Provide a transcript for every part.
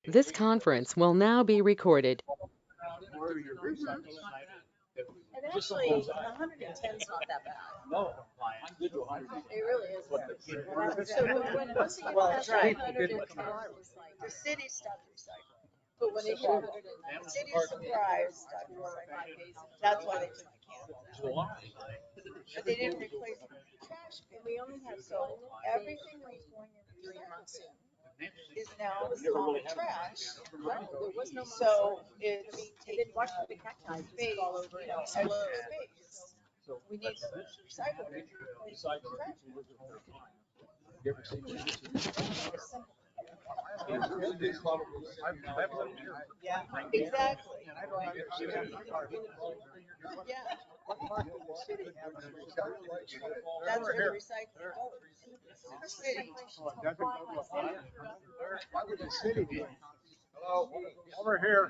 This conference will now be recorded. And actually, 110 is not that bad. It really is. So when once it gets past 110, the city stopped recycling. But when it hit 109, the city of Surprise stopped recycling. That's why they took the cans out. But they didn't replace the trash bin. And we only had so everything that was going in 3 months is now common trash. Right. There was no so it's and then watch the cacti just fall over and explode. Space. We need to recycle it. Yeah, exactly. Yeah. That's where the recycling goes. City. Why would the city be? Hello, over here.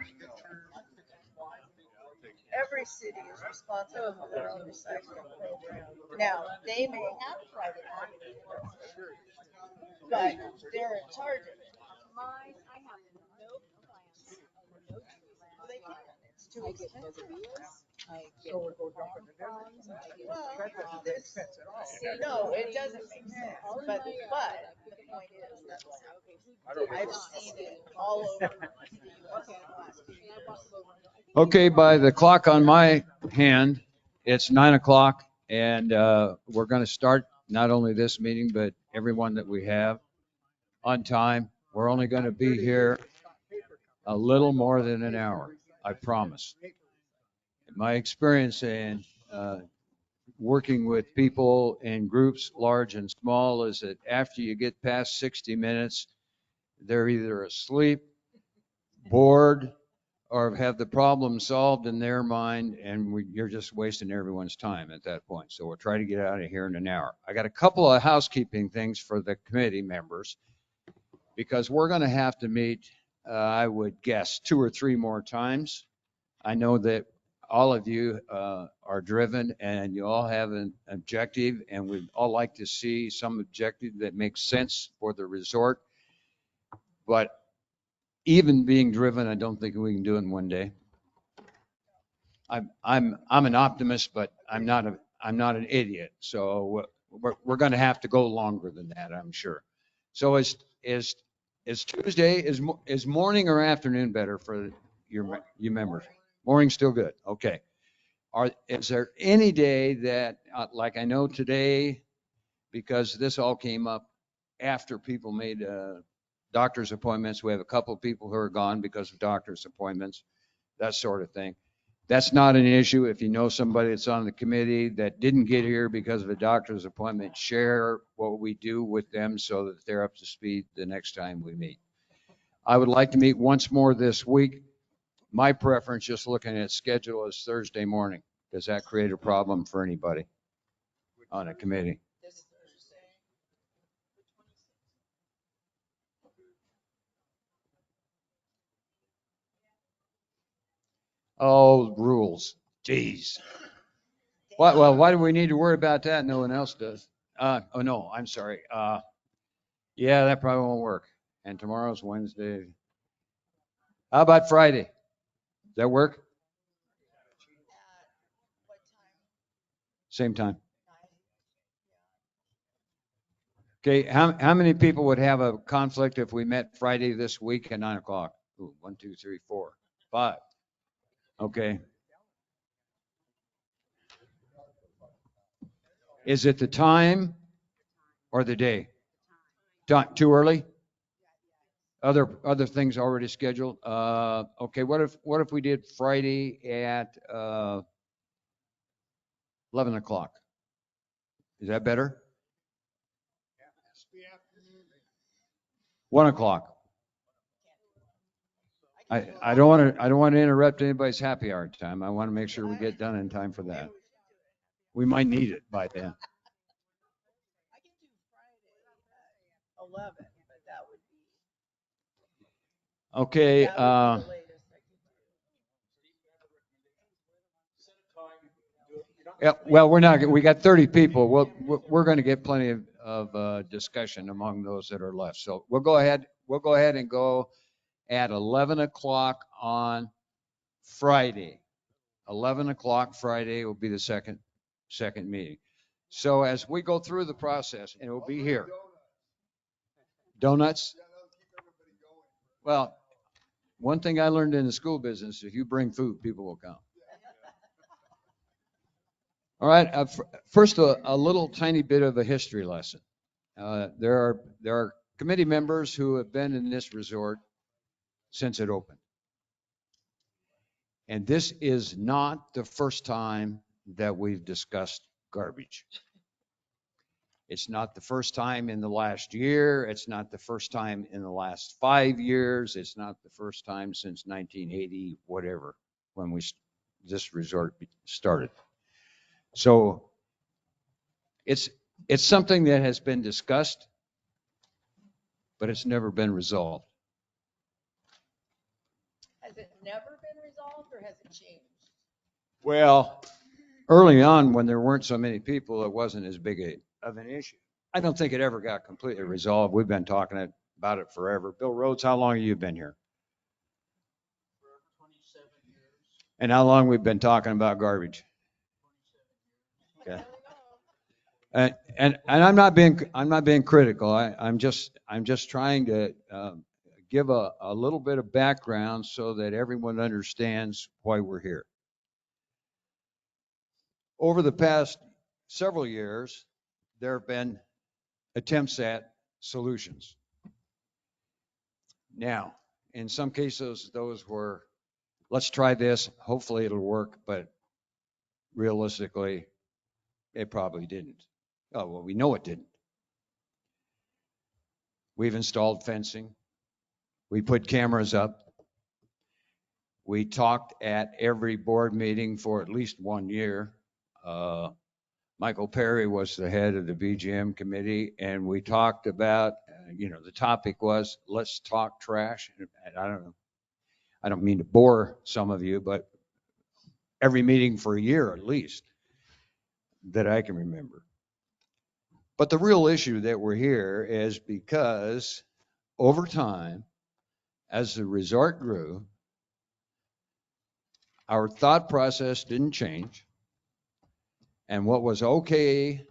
Every city is responsible for their own recycling program. Now, they may have private companies, but they're in charge of it. Mine, I have no plants and no trees. Well, they can. It's too expensive. I get farm funds, I get Well, this. No, it doesn't make sense. But the point is that I've seen it all over the US in the last few years. Okay, by the clock on my hand, it's 9 o'clock, and we're going to start not only this meeting, but everyone that we have on time. We're only going to be here a little more than an hour, I promise. My experience in working with people in groups, large and small, is that after you get past 60 minutes, they're either asleep, bored, or have the problem solved in their mind, and you're just wasting everyone's time at that point. So we'll try to get out of here in an hour. I got a couple of housekeeping things for the committee members, because we're going to have to meet, I would guess, 2 or 3 more times. I know that all of you are driven and you all have an objective, and we'd all like to see some objective that makes sense for the resort. But even being driven, I don't think we can do it in one day. I'm an optimist, but I'm not an idiot. So we're going to have to go longer than that, I'm sure. So is Tuesday, is morning or afternoon better for you members? Morning's still good. Okay. Is there any day that, like I know today, because this all came up after people made doctor's appointments. We have a couple of people who are gone because of doctor's appointments, that sort of thing. That's not an issue. If you know somebody that's on the committee that didn't get here because of a doctor's appointment, share what we do with them so that they're up to speed the next time we meet. I would like to meet once more this week. My preference, just looking at schedule, is Thursday morning. Does that create a problem for anybody on a committee? Oh, rules. Jeez. Well, why do we need to worry about that? No one else does. Oh, no, I'm sorry. Yeah, that probably won't work. And tomorrow's Wednesday. How about Friday? Does that work? Same time. Okay, how many people would have a conflict if we met Friday this week at 9 o'clock? Ooh, 1, 2, 3, 4, 5. Okay. Is it the time or the day? Too early? Other things already scheduled? Okay, what if we did Friday at 11 o'clock? Is that better? 1 o'clock. I don't want to interrupt anybody's happy hour time. I want to make sure we get done in time for that. We might need it by then. I can do Friday 11, but that would be. Okay. That would be the latest I could do. Yeah, well, we got 30 people. We're going to get plenty of discussion among those that are left. So we'll go ahead and go at 11 o'clock on Friday. 11 o'clock Friday will be the second meeting. So as we go through the process, and it will be here. Donuts? Well, one thing I learned in the school business, if you bring food, people will come. All right, first a little tiny bit of a history lesson. There are committee members who have been in this resort since it opened. And this is not the first time that we've discussed garbage. It's not the first time in the last year. It's not the first time in the last 5 years. It's not the first time since 1980, whatever, when this resort started. So it's something that has been discussed, but it's never been resolved. Has it never been resolved or has it changed? Well, early on, when there weren't so many people, it wasn't as big of an issue. I don't think it ever got completely resolved. We've been talking about it forever. Bill Rhodes, how long have you been here? 27 years. And how long we've been talking about garbage? Okay. And I'm not being critical. I'm just trying to give a little bit of background so that everyone understands why we're here. Over the past several years, there have been attempts at solutions. Now, in some cases, those were, let's try this, hopefully it'll work, but realistically, it probably didn't. Oh, well, we know it didn't. We've installed fencing. We put cameras up. We talked at every board meeting for at least 1 year. Michael Perry was the head of the BGM committee, and we talked about, the topic was, let's talk trash. And I don't mean to bore some of you, but every meeting for a year at least that I can remember. But the real issue that we're here is because over time, as the resort grew, our thought process didn't change. And what was okay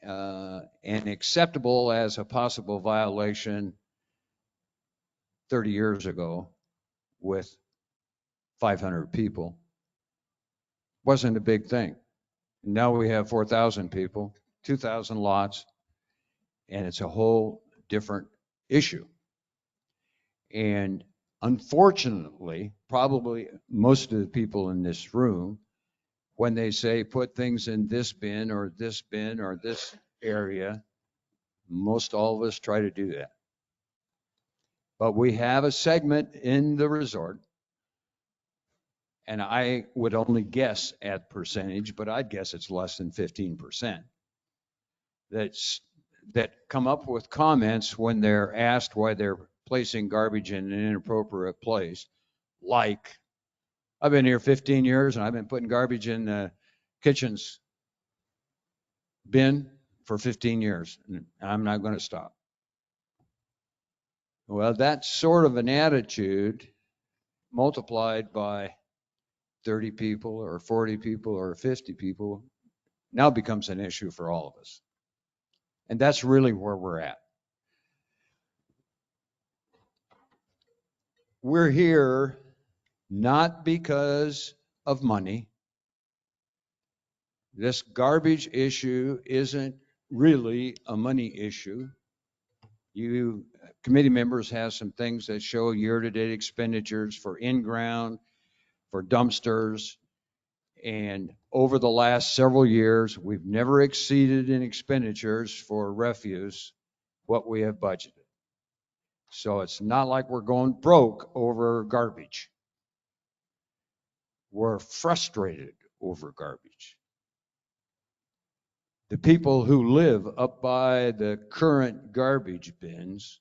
and acceptable as a possible violation 30 years ago with 500 people wasn't a big thing. Now we have 4,000 people, 2,000 lots, and it's a whole different issue. And unfortunately, probably most of the people in this room, when they say put things in this bin or this area, most all of us try to do that. But we have a segment in the resort, and I would only guess at percentage, but I'd guess it's less than 15%, that come up with comments when they're asked why they're placing garbage in an inappropriate place, like, I've been here 15 years and I've been putting garbage in the kitchen's bin for 15 years, and I'm not going to stop. Well, that sort of an attitude multiplied by 30 people or 40 people or 50 people now becomes an issue for all of us. And that's really where we're at. We're here not because of money. This garbage issue isn't really a money issue. You committee members have some things that show year-to-date expenditures for in-ground, for dumpsters, and over the last several years, we've never exceeded in expenditures for refuse what we have budgeted. So it's not like we're going broke over garbage. We're frustrated over garbage. The people who live up by the current garbage bins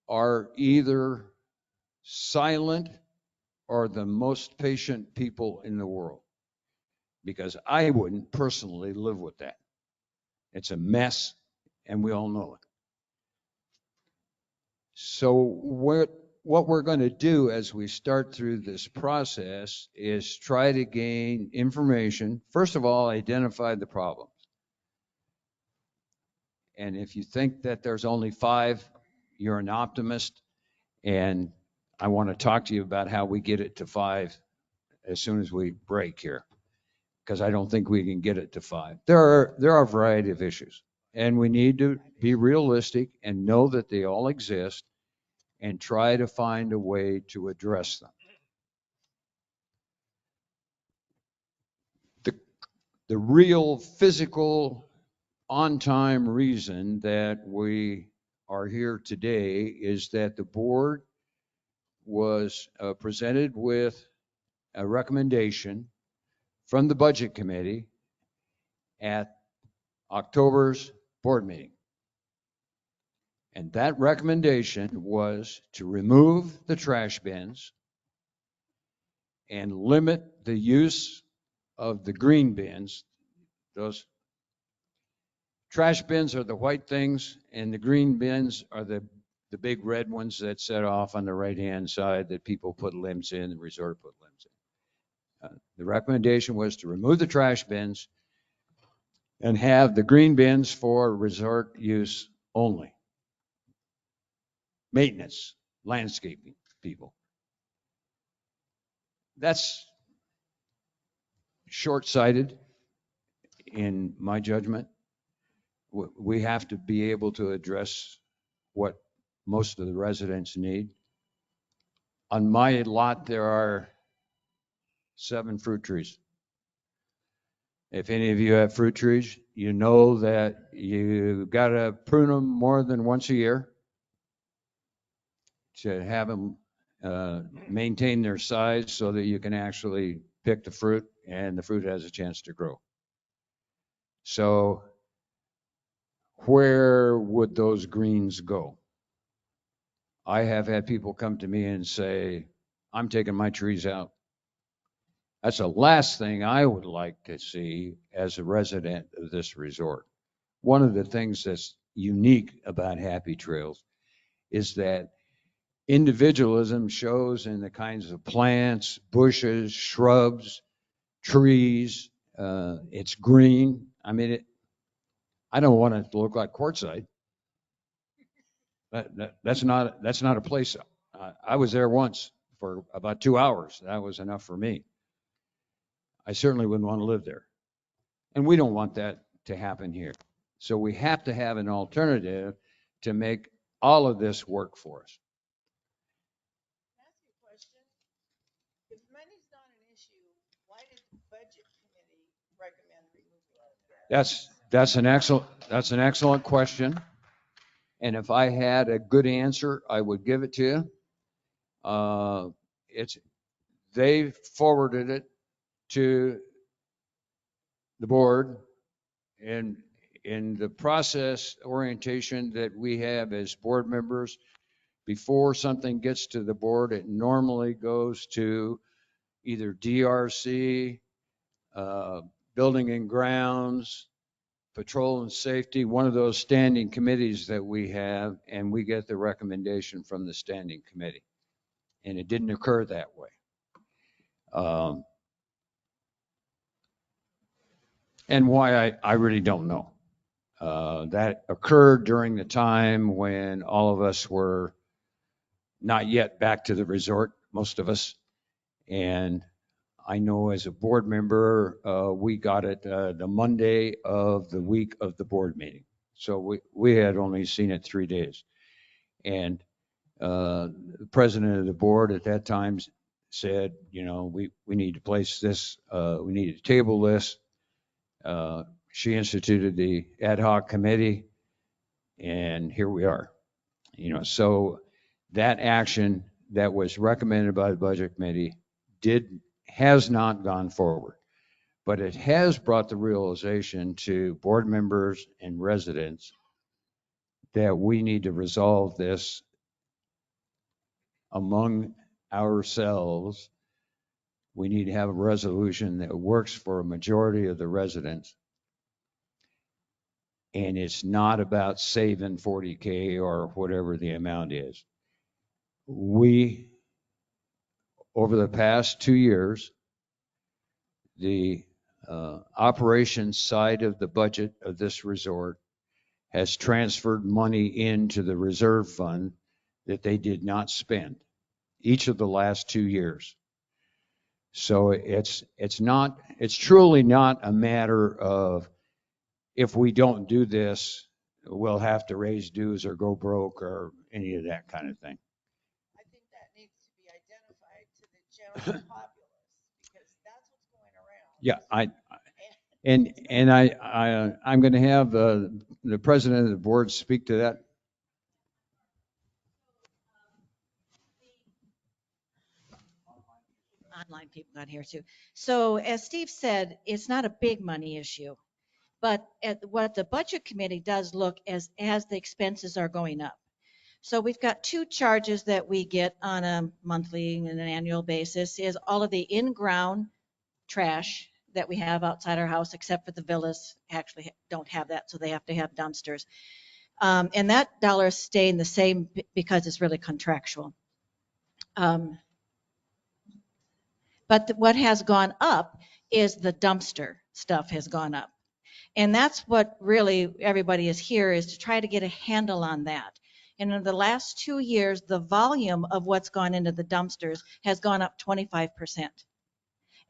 are either silent or the most patient people in the world, because I wouldn't personally live with that. It's a mess, and we all know it. So what what we're going to do as we start through this process is try to gain information. First of all, identify the problems. And if you think that there's only 5, you're an optimist. And I want to talk to you about how we get it to 5 as soon as we break here, because I don't think we can get it to 5. There are a variety of issues, and we need to be realistic and know that they all exist and try to find a way to address them. The, the real physical on-time reason that we are here today is that the board was presented with a recommendation from the budget committee at October's board meeting. And that recommendation was to remove the trash bins and limit the use of the green bins. Those trash bins are the white things, and the green bins are the big red ones that set off on the right-hand side that people put limbs in, the resort put limbs in. The recommendation was to remove the trash bins and have the green bins for resort use only. Maintenance, landscaping people. That's short-sighted in my judgment. We have to be able to address what most of the residents need. On my lot, there are 7 fruit trees. If any of you have fruit trees, you know that you got to prune them more than once a year to have them maintain their size so that you can actually pick the fruit and the fruit has a chance to grow. So where would those greens go? I have had people come to me and say, I'm taking my trees out. That's the last thing I would like to see as a resident of this resort. One of the things that's unique about Happy Trails is that individualism shows in the kinds of plants, bushes, shrubs, trees. It's green. I mean, I don't want it to look like Quartzsite. That's not a place. I was there once for about 2 hours. That was enough for me. I certainly wouldn't want to live there. And we don't want that to happen here. So we have to have an alternative to make all of this work for us. Can I ask you a question? If money's not an issue, why did the budget committee recommend removing it? That's an excellent question. And if I had a good answer, I would give it to you. It's they forwarded it to the board, and in the process orientation that we have as board members, before something gets to the board, it normally goes to either DRC, Building and Grounds, Patrol and Safety, one of those standing committees that we have, and we get the recommendation from the standing committee. And it didn't occur that way. And why, I really don't know. That occurred during the time when all of us were not yet back to the resort, most of us. And I know as a board member, we got it the Monday of the week of the board meeting. So we had only seen it 3 days. And the president of the board at that time said, you know, we need to place this, we need to table this. She instituted the ad hoc committee, and here we are. You know, so that action that was recommended by the budget committee has not gone forward, but it has brought the realization to board members and residents that we need to resolve this among ourselves. We need to have a resolution that works for a majority of the residents. And it's not about saving 40K or whatever the amount is. we, over the past 2 years, the operations side of the budget of this resort has transferred money into the reserve fund that they did not spend each of the last 2 years. So it's truly not a matter of if we don't do this, we'll have to raise dues or go broke or any of that kind of thing. I think that needs to be identified to the general populace, because that's what's going around. Yeah, I'm going to have the president of the board speak to that. Online people got here too. So as Steve said, it's not a big money issue, but what the budget committee does look as the expenses are going up. So we've got two charges that we get on a monthly and an annual basis is all of the in-ground trash that we have outside our house, except for the villas actually don't have that, so they have to have dumpsters. And that dollar is staying the same because it's really contractual. But what has gone up is the dumpster stuff has gone up. And that's what really everybody is here is to try to get a handle on that. And in the last 2 years, the volume of what's gone into the dumpsters has gone up 25%.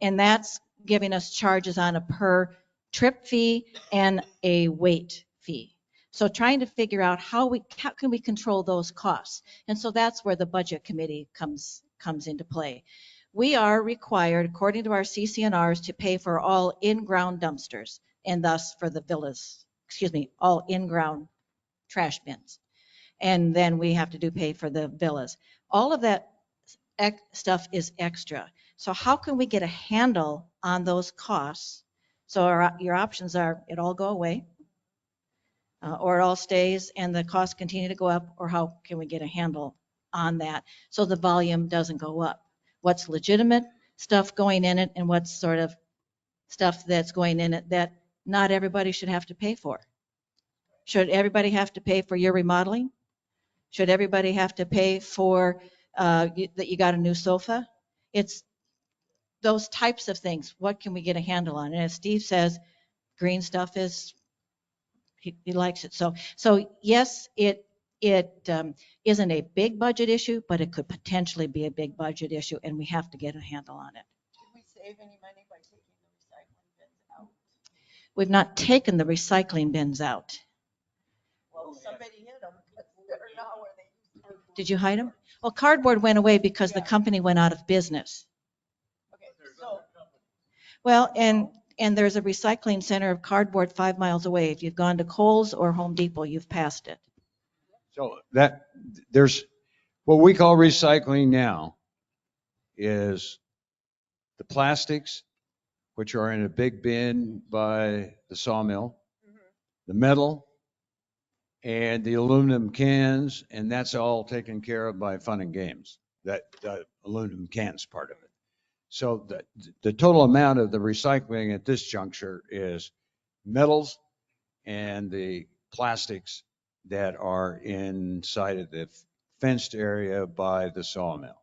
And that's giving us charges on a per trip fee and a weight fee. So trying to figure out how can we control those costs. And so that's where the budget committee comes into play. We are required, according to our CCNRs, to pay for all in-ground dumpsters and thus for the villas, all in-ground trash bins. And then we have to pay for the villas. All of that stuff is extra. So how can we get a handle on those costs? So your options are it all go away, or it all stays and the costs continue to go up, or how can we get a handle on that so the volume doesn't go up? What's legitimate stuff going in it and what's sort of stuff that's going in it that not everybody should have to pay for? Should everybody have to pay for your remodeling? Should everybody have to pay for that you got a new sofa? It's those types of things. What can we get a handle on? And as Steve says, green stuff is, he likes it. So yes, it isn't a big budget issue, but it could potentially be a big budget issue, and we have to get a handle on it. Did we save any money by taking the recycling bins out? We've not taken the recycling bins out. Well, somebody hid them because they're not where they used to be. Did you hide them? Well, cardboard went away because the company went out of business. Okay, so Well, and there's a recycling center of cardboard 5 miles away. If you've gone to Kohl's or Home Depot, you've passed it. So there's what we call recycling now is the plastics, which are in a big bin by the sawmill, the metal, and the aluminum cans, and that's all taken care of by Fun and Games, that the aluminum cans part of it. So the total amount of the recycling at this juncture is metals and the plastics that are inside of the fenced area by the sawmill.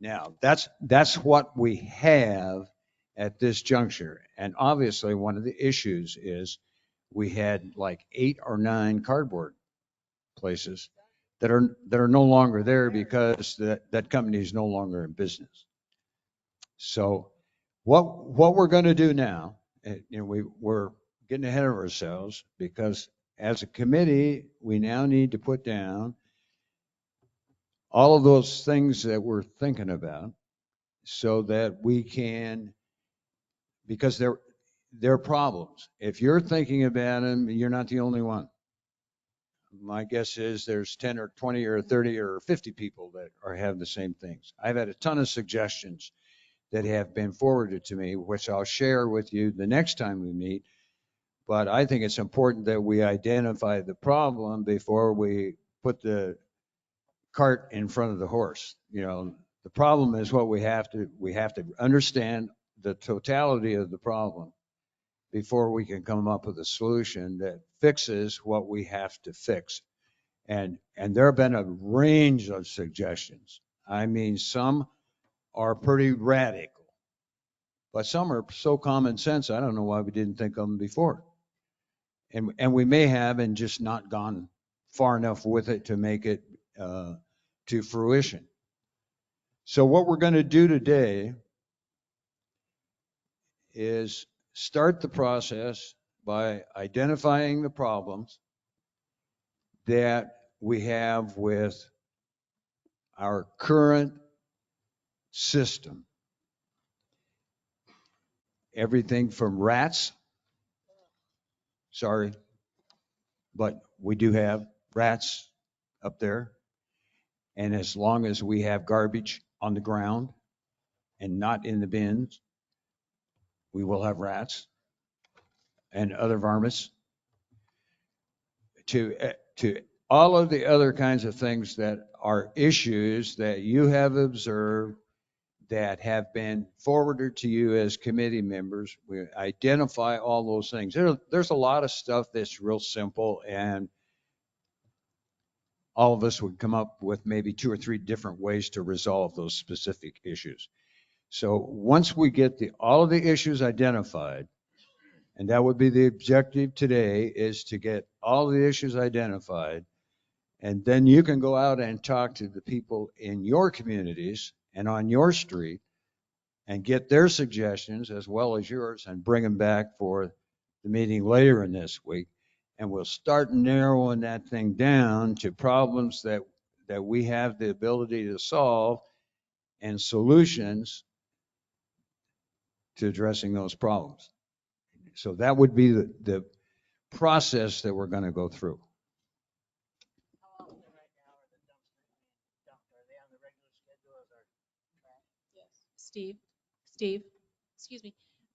Now, that's what we have at this juncture. And obviously, one of the issues is we had like 8 or 9 cardboard places that are no longer there because that company is no longer in business. So what we're going to do now, we're getting ahead of ourselves because as a committee, we now need to put down all of those things that we're thinking about so that we can, because they're problems. If you're thinking about them, you're not the only one. My guess is there's 10 or 20 or 30 or 50 people that have the same things. I've had a ton of suggestions that have been forwarded to me, which I'll share with you the next time we meet. But I think it's important that we identify the problem before we put the cart in front of the horse. The problem is what we have to understand the totality of the problem before we can come up with a solution that fixes what we have to fix. And there have been a range of suggestions. I mean, some are pretty radical, but some are so common sense, I don't know why we didn't think of them before. And we may have and just not gone far enough with it to make it to fruition. So what we're going to do today is start the process by identifying the problems that we have with our current system. Everything from rats, sorry, but we do have rats up there. And as long as we have garbage on the ground and not in the bins, we will have rats and other varmints. To all of the other kinds of things that are issues that you have observed that have been forwarded to you as committee members, we identify all those things. There's a lot of stuff that's real simple, and all of us would come up with maybe 2 or 3 different ways to resolve those specific issues. So once we get all of the issues identified, and that would be the objective today, is to get all the issues identified, and then you can go out and talk to the people in your communities and on your street and get their suggestions as well as yours and bring them back for the meeting later in this week. And we'll start narrowing that thing down to problems that we have the ability to solve and solutions to addressing those problems. So that would be the process that we're going to go through. Steve, excuse me.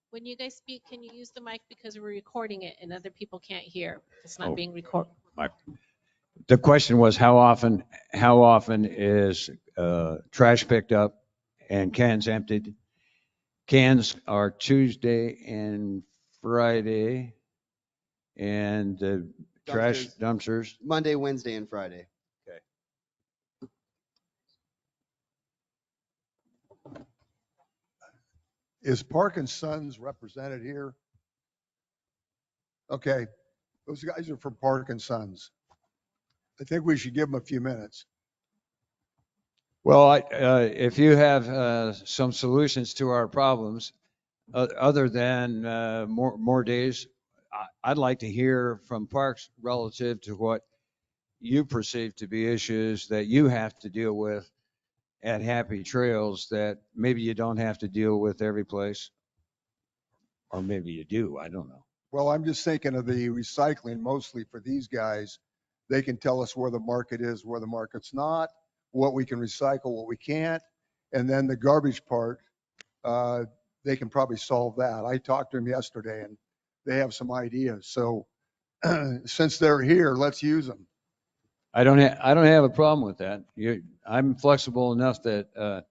When you guys speak, can you use the mic because we're recording it and other people can't hear? It's not being recorded. The question was how often is trash picked up and cans emptied? Cans are Tuesday and Friday, and the trash dumpsters. Monday, Wednesday, and Friday. Okay. Is Park and Sons represented here? Okay, those guys are from Park and Sons. I think we should give them a few minutes. Well, if you have some solutions to our problems, other than more days, I'd like to hear from Parks relative to what you perceive to be issues that you have to deal with at Happy Trails that maybe you don't have to deal with every place, or maybe you do. I don't know. Well, I'm just thinking of the recycling mostly for these guys. They can tell us where the market is, where the market's not, what we can recycle, what we can't. And then the garbage part, they can probably solve that. I talked to them yesterday and they have some ideas. So since they're here, let's use them. I don't have a problem with that. I'm flexible enough that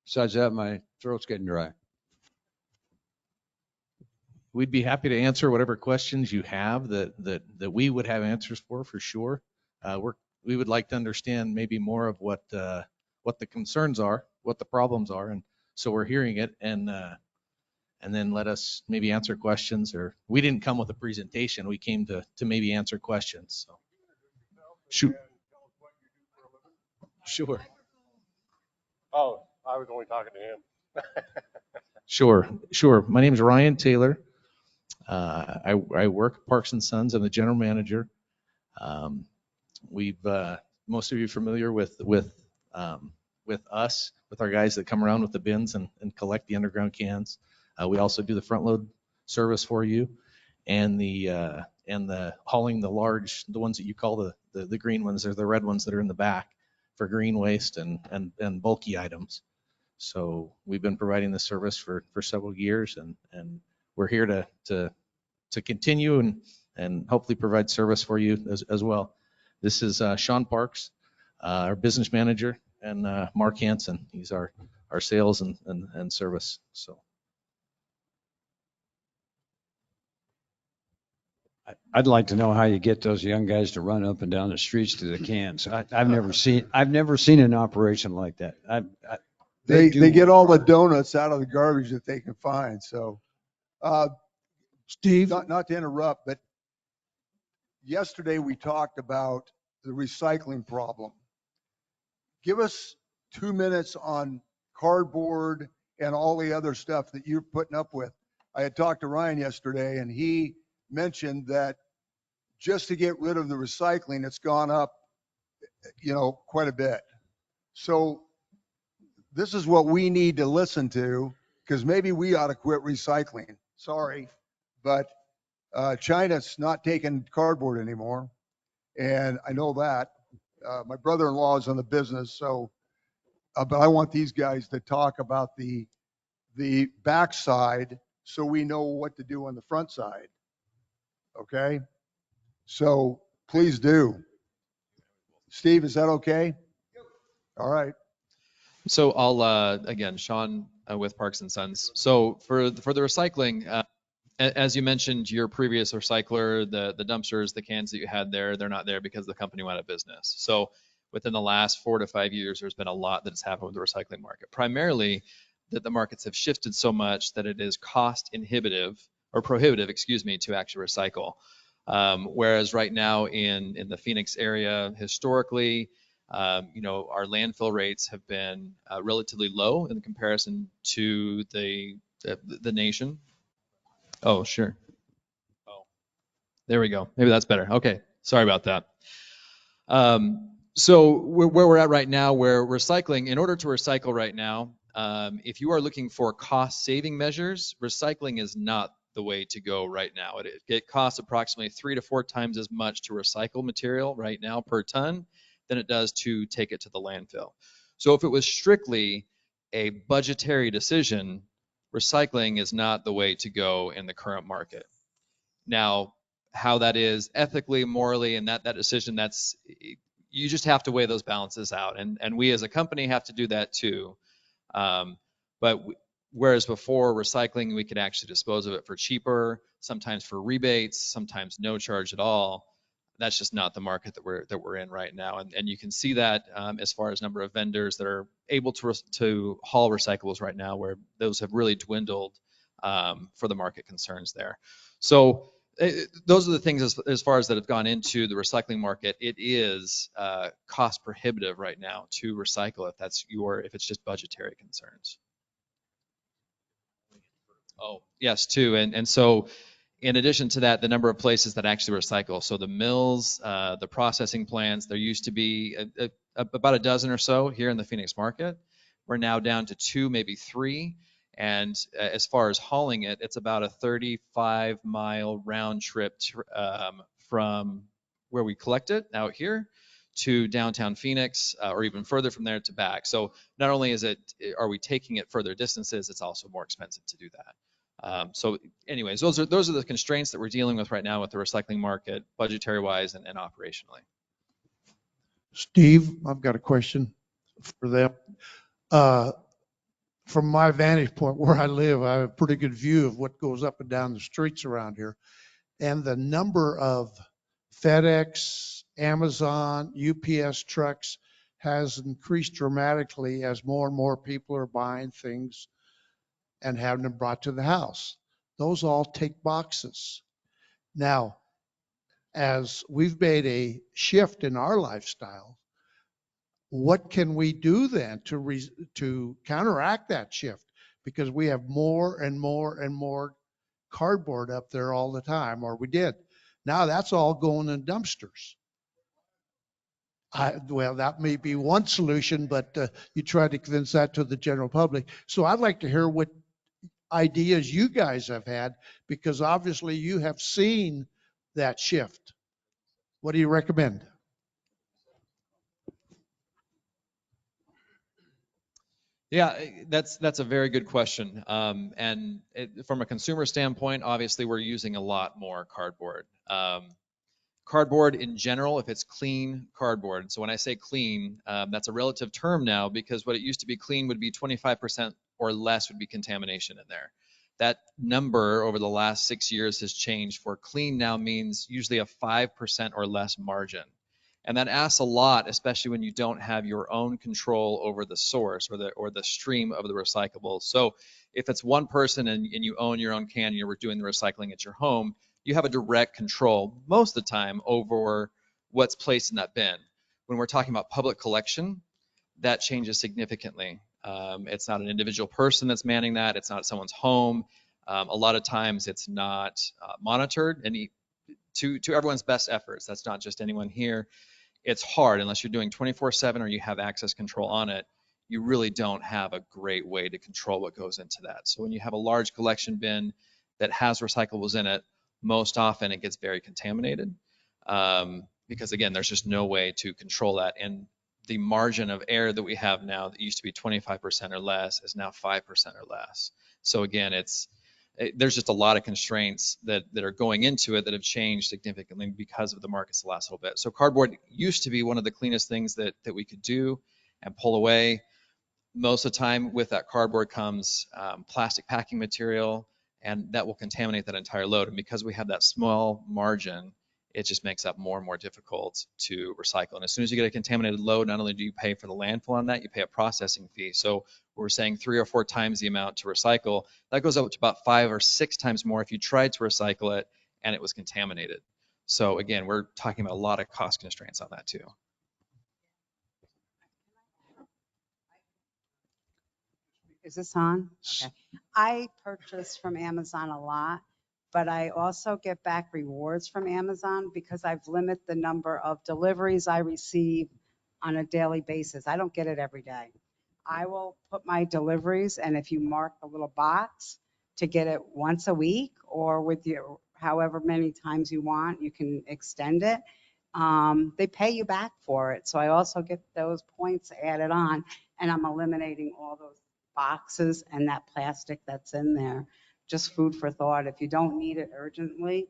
besides that, my throat's getting dry. We'd be happy to answer whatever questions you have that we would have answers for sure. We would like to understand maybe more of what the concerns are, what the problems are, and so we're hearing it, and then let us maybe answer questions. Or we didn't come with a presentation; we came to maybe answer questions. So, sure. Oh, I was only talking to him. Sure. My name is Ryan Taylor. I work at Parks and Sons. I'm the general manager. Most of you are familiar with us, with our guys that come around with the bins and collect the underground cans. We also do the front load service for you, and the hauling the ones that you call the green ones, or the red ones that are in the back for green waste and bulky items. So we've been providing this service for several years, and we're here to continue and hopefully provide service for you as well. This is Sean Parks, our business manager, and Mark Hansen. He's our sales and service. So I'd like to know how you get those young guys to run up and down the streets to the cans. I've never seen an operation like that. They do get work all the hard. donuts out of the garbage that they can find. So, uh, Steve, not to interrupt, but yesterday we talked about the recycling problem. Give us 2 minutes on cardboard and all the other stuff that you're putting up with. I had talked to Ryan yesterday and he mentioned that just to get rid of the recycling, it's gone up, quite a bit. So this is what we need to listen to, because maybe we ought to quit recycling. Sorry, but China's not taking cardboard anymore, and I know that. My brother-in-law is in the business, so but I want these guys to talk about the backside so we know what to do on the front side. Okay, so please do. Steve, is that okay? All right. So I'll again, Sean with Parks and Sons. So for the recycling, as you mentioned, your previous recycler, the dumpsters, the cans that you had there, they're not there because the company went out of business. So within the last 4 to 5 years, there's been a lot that has happened with the recycling market. Primarily, that the markets have shifted so much that it is cost inhibitive or prohibitive, excuse me, to actually recycle. Whereas right now in the Phoenix area, historically, our landfill rates have been relatively low in comparison to the nation. Oh, sure. Oh, there we go. Maybe that's better. Okay, sorry about that. So where we're at right now, where recycling, in order to recycle right now, if you are looking for cost saving measures, recycling is not the way to go right now. It costs approximately 3 to 4 times as much to recycle material right now per ton than it does to take it to the landfill. So if it was strictly a budgetary decision, recycling is not the way to go in the current market. Now, how that is ethically, morally, and that decision, you just have to weigh those balances out, and we as a company have to do that too. But whereas before recycling, we could actually dispose of it for cheaper, sometimes for rebates, sometimes no charge at all. That's just not the market that we're in right now, and you can see that as far as number of vendors that are able to haul recyclables right now, where those have really dwindled for the market concerns there. So those are the things as far as that have gone into the recycling market. It is cost prohibitive right now to recycle if it's just budgetary concerns. Oh, yes, too. And so in addition to that, the number of places that actually recycle. So the mills, the processing plants, there used to be about a dozen or so here in the Phoenix market. We're now down to 2, maybe 3. And as far as hauling it, it's about a 35-mile round trip from where we collect it out here to downtown Phoenix, or even further from there to back. So not only are we taking it further distances, it's also more expensive to do that. So anyways, those are the constraints that we're dealing with right now with the recycling market, budgetary wise and operationally. Steve, I've got a question for them. From my vantage point where I live, I have a pretty good view of what goes up and down the streets around here. And the number of FedEx, Amazon, UPS trucks has increased dramatically as more and more people are buying things and having them brought to the house. Those all take boxes. Now, as we've made a shift in our lifestyle, what can we do then to counteract that shift? Because we have more and more and more cardboard up there all the time, or we did. Now that's all going in dumpsters. Well, that may be one solution, but you try to convince that to the general public. So I'd like to hear what ideas you guys have had, because obviously you have seen that shift. What do you recommend? Yeah, that's a very good question. And from a consumer standpoint, obviously we're using a lot more cardboard. Cardboard in general, if it's clean cardboard. So when I say clean, that's a relative term now, because what it used to be clean would be 25% or less would be contamination in there. That number over the last 6 years has changed. For clean now means usually a 5% or less margin. And that asks a lot, especially when you don't have your own control over the source or the stream of the recyclables. So if it's one person and you own your own can and you're doing the recycling at your home, you have a direct control most of the time over what's placed in that bin. When we're talking about public collection, that changes significantly. It's not an individual person that's manning that. It's not someone's home. A lot of times it's not monitored and to everyone's best efforts. That's not just anyone here. It's hard unless you're doing 24/7 or you have access control on it. You really don't have a great way to control what goes into that. So when you have a large collection bin that has recyclables in it, most often it gets very contaminated because again, there's just no way to control that. And the margin of error that we have now that used to be 25% or less is now 5% or less. So again, there's just a lot of constraints that are going into it that have changed significantly because of the markets the last little bit. So cardboard used to be one of the cleanest things that we could do and pull away. Most of the time with that cardboard comes plastic packing material, and that will contaminate that entire load. And because we have that small margin, it just makes that more and more difficult to recycle. And as soon as you get a contaminated load, not only do you pay for the landfill on that, you pay a processing fee. So we're saying 3 or 4 times the amount to recycle. That goes up to about 5 or 6 times more if you tried to recycle it and it was contaminated. So again, we're talking about a lot of cost constraints on that too. Is this on? Okay. I purchase from Amazon a lot, but I also get back rewards from Amazon because I've limited the number of deliveries I receive on a daily basis. I don't get it every day. I will put my deliveries, and if you mark the little box to get it once a week or with your however many times you want, you can extend it. They pay you back for it. So I also get those points added on, and I'm eliminating all those boxes and that plastic that's in there. Just food for thought. If you don't need it urgently,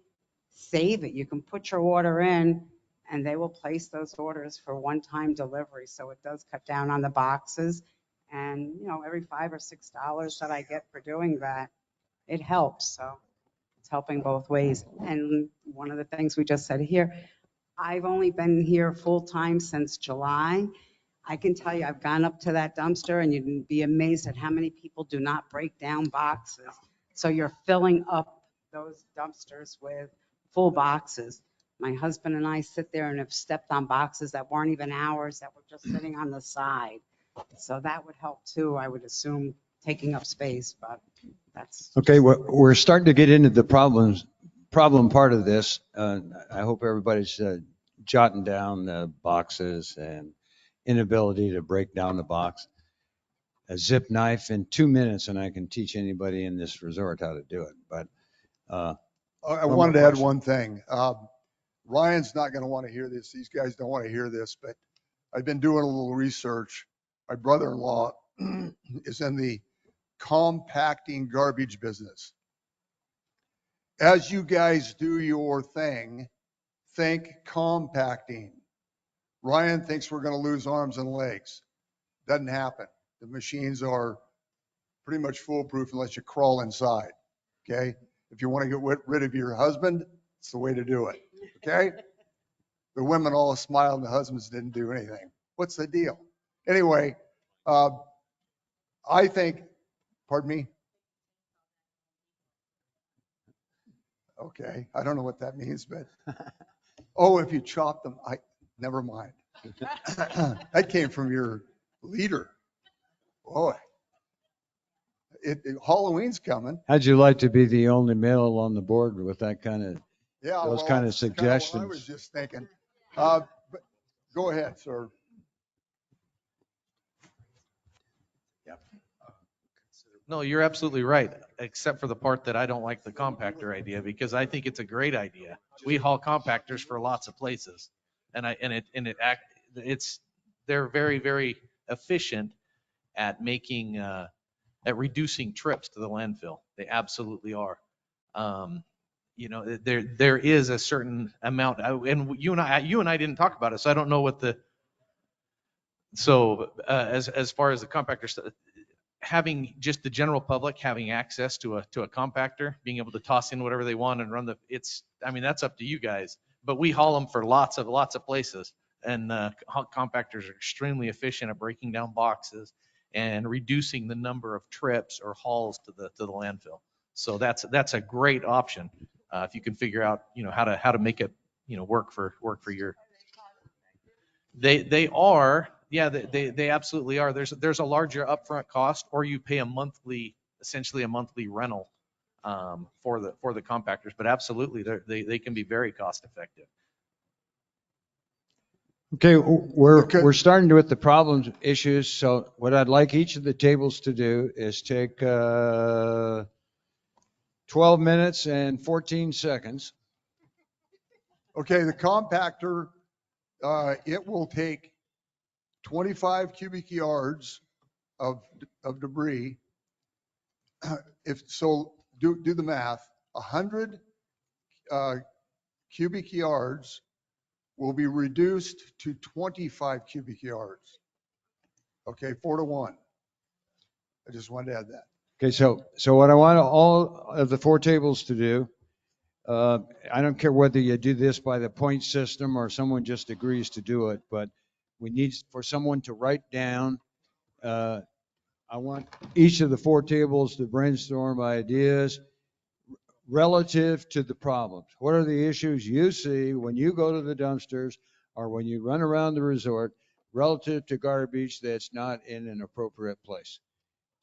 save it. You can put your order in and they will place those orders for one-time delivery. So it does cut down on the boxes. And, you know, every $5 or $6 that I get for doing that, it helps. So it's helping both ways. And one of the things we just said here, I've only been here full-time since July. I can tell you, I've gone up to that dumpster and you'd be amazed at how many people do not break down boxes. So you're filling up those dumpsters with full boxes. My husband and I sit there and have stepped on boxes that weren't even ours, that were just sitting on the side. So that would help too, I would assume, taking up space, but that's. Okay, we're starting to get into the problem part of this. I hope everybody's jotting down the boxes and inability to break down the box. A zip knife in 2 minutes, and I can teach anybody in this resort how to do it. But I wanted to add one thing. Ryan's not going to want to hear this. These guys don't want to hear this, but I've been doing a little research. My brother-in-law is in the compacting garbage business. As you guys do your thing, think compacting. Ryan thinks we're going to lose arms and legs. Doesn't happen. The machines are pretty much foolproof unless you crawl inside. Okay? If you want to get rid of your husband, it's the way to do it. Okay? The women all smiled and the husbands didn't do anything. What's the deal? Anyway, I think, pardon me? Okay, I don't know what that means, but, oh, if you chop them, never mind. That came from your leader. Boy, Halloween's coming. how'd you like to be the only male on the board with that kind of, Yeah, those well, kind of that's kinda what suggestions? I was just thinking. But go ahead, sir. No, you're absolutely right, except for the part that I don't like the compactor idea, because I think it's a great idea. We haul compactors for lots of places, they're very, very efficient at at reducing trips to the landfill. They absolutely are. You know, there is a certain amount, and you and I didn't talk about it, so I don't know what as far as the compactor stuff, having just the general public having access to a compactor, being able to toss in whatever they want and run I mean, that's up to you guys. But we haul them for lots of places, and compactors are extremely efficient at breaking down boxes and reducing the number of trips or hauls to the landfill. So that's a great option if you can figure out how to make it work for your. They are, yeah, they absolutely are. There's a larger upfront cost, or you pay essentially a monthly rental for the compactors. But absolutely, they can be very cost effective. Okay, Okay. we're starting with the problems, issues. So what I'd like each of the tables to do is take 12 minutes and 14 seconds. Okay, the compactor, it will take 25 cubic yards of debris. Do the math. 100 cubic yards will be reduced to 25 cubic yards. Okay, 4-to-1. I just wanted to add that. Okay, so what I want all of the four tables to do, I don't care whether you do this by the point system or someone just agrees to do it, but we need for someone to write down, I want each of the four tables to brainstorm ideas relative to the problems. What are the issues you see when you go to the dumpsters or when you run around the resort relative to garbage that's not in an appropriate place?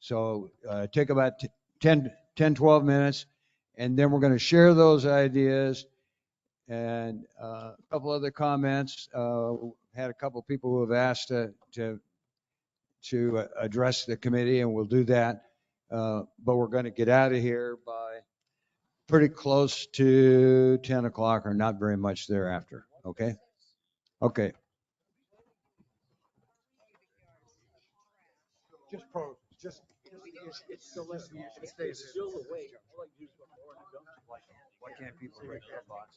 So take about 10, 12 minutes, and then we're going to share those ideas. And a couple other comments. Had a couple of people who have asked to address the committee, and we'll do that. But we're going to get out of here by pretty close to 10 o'clock or not very much thereafter. Okay? Okay. Why can't people break that box?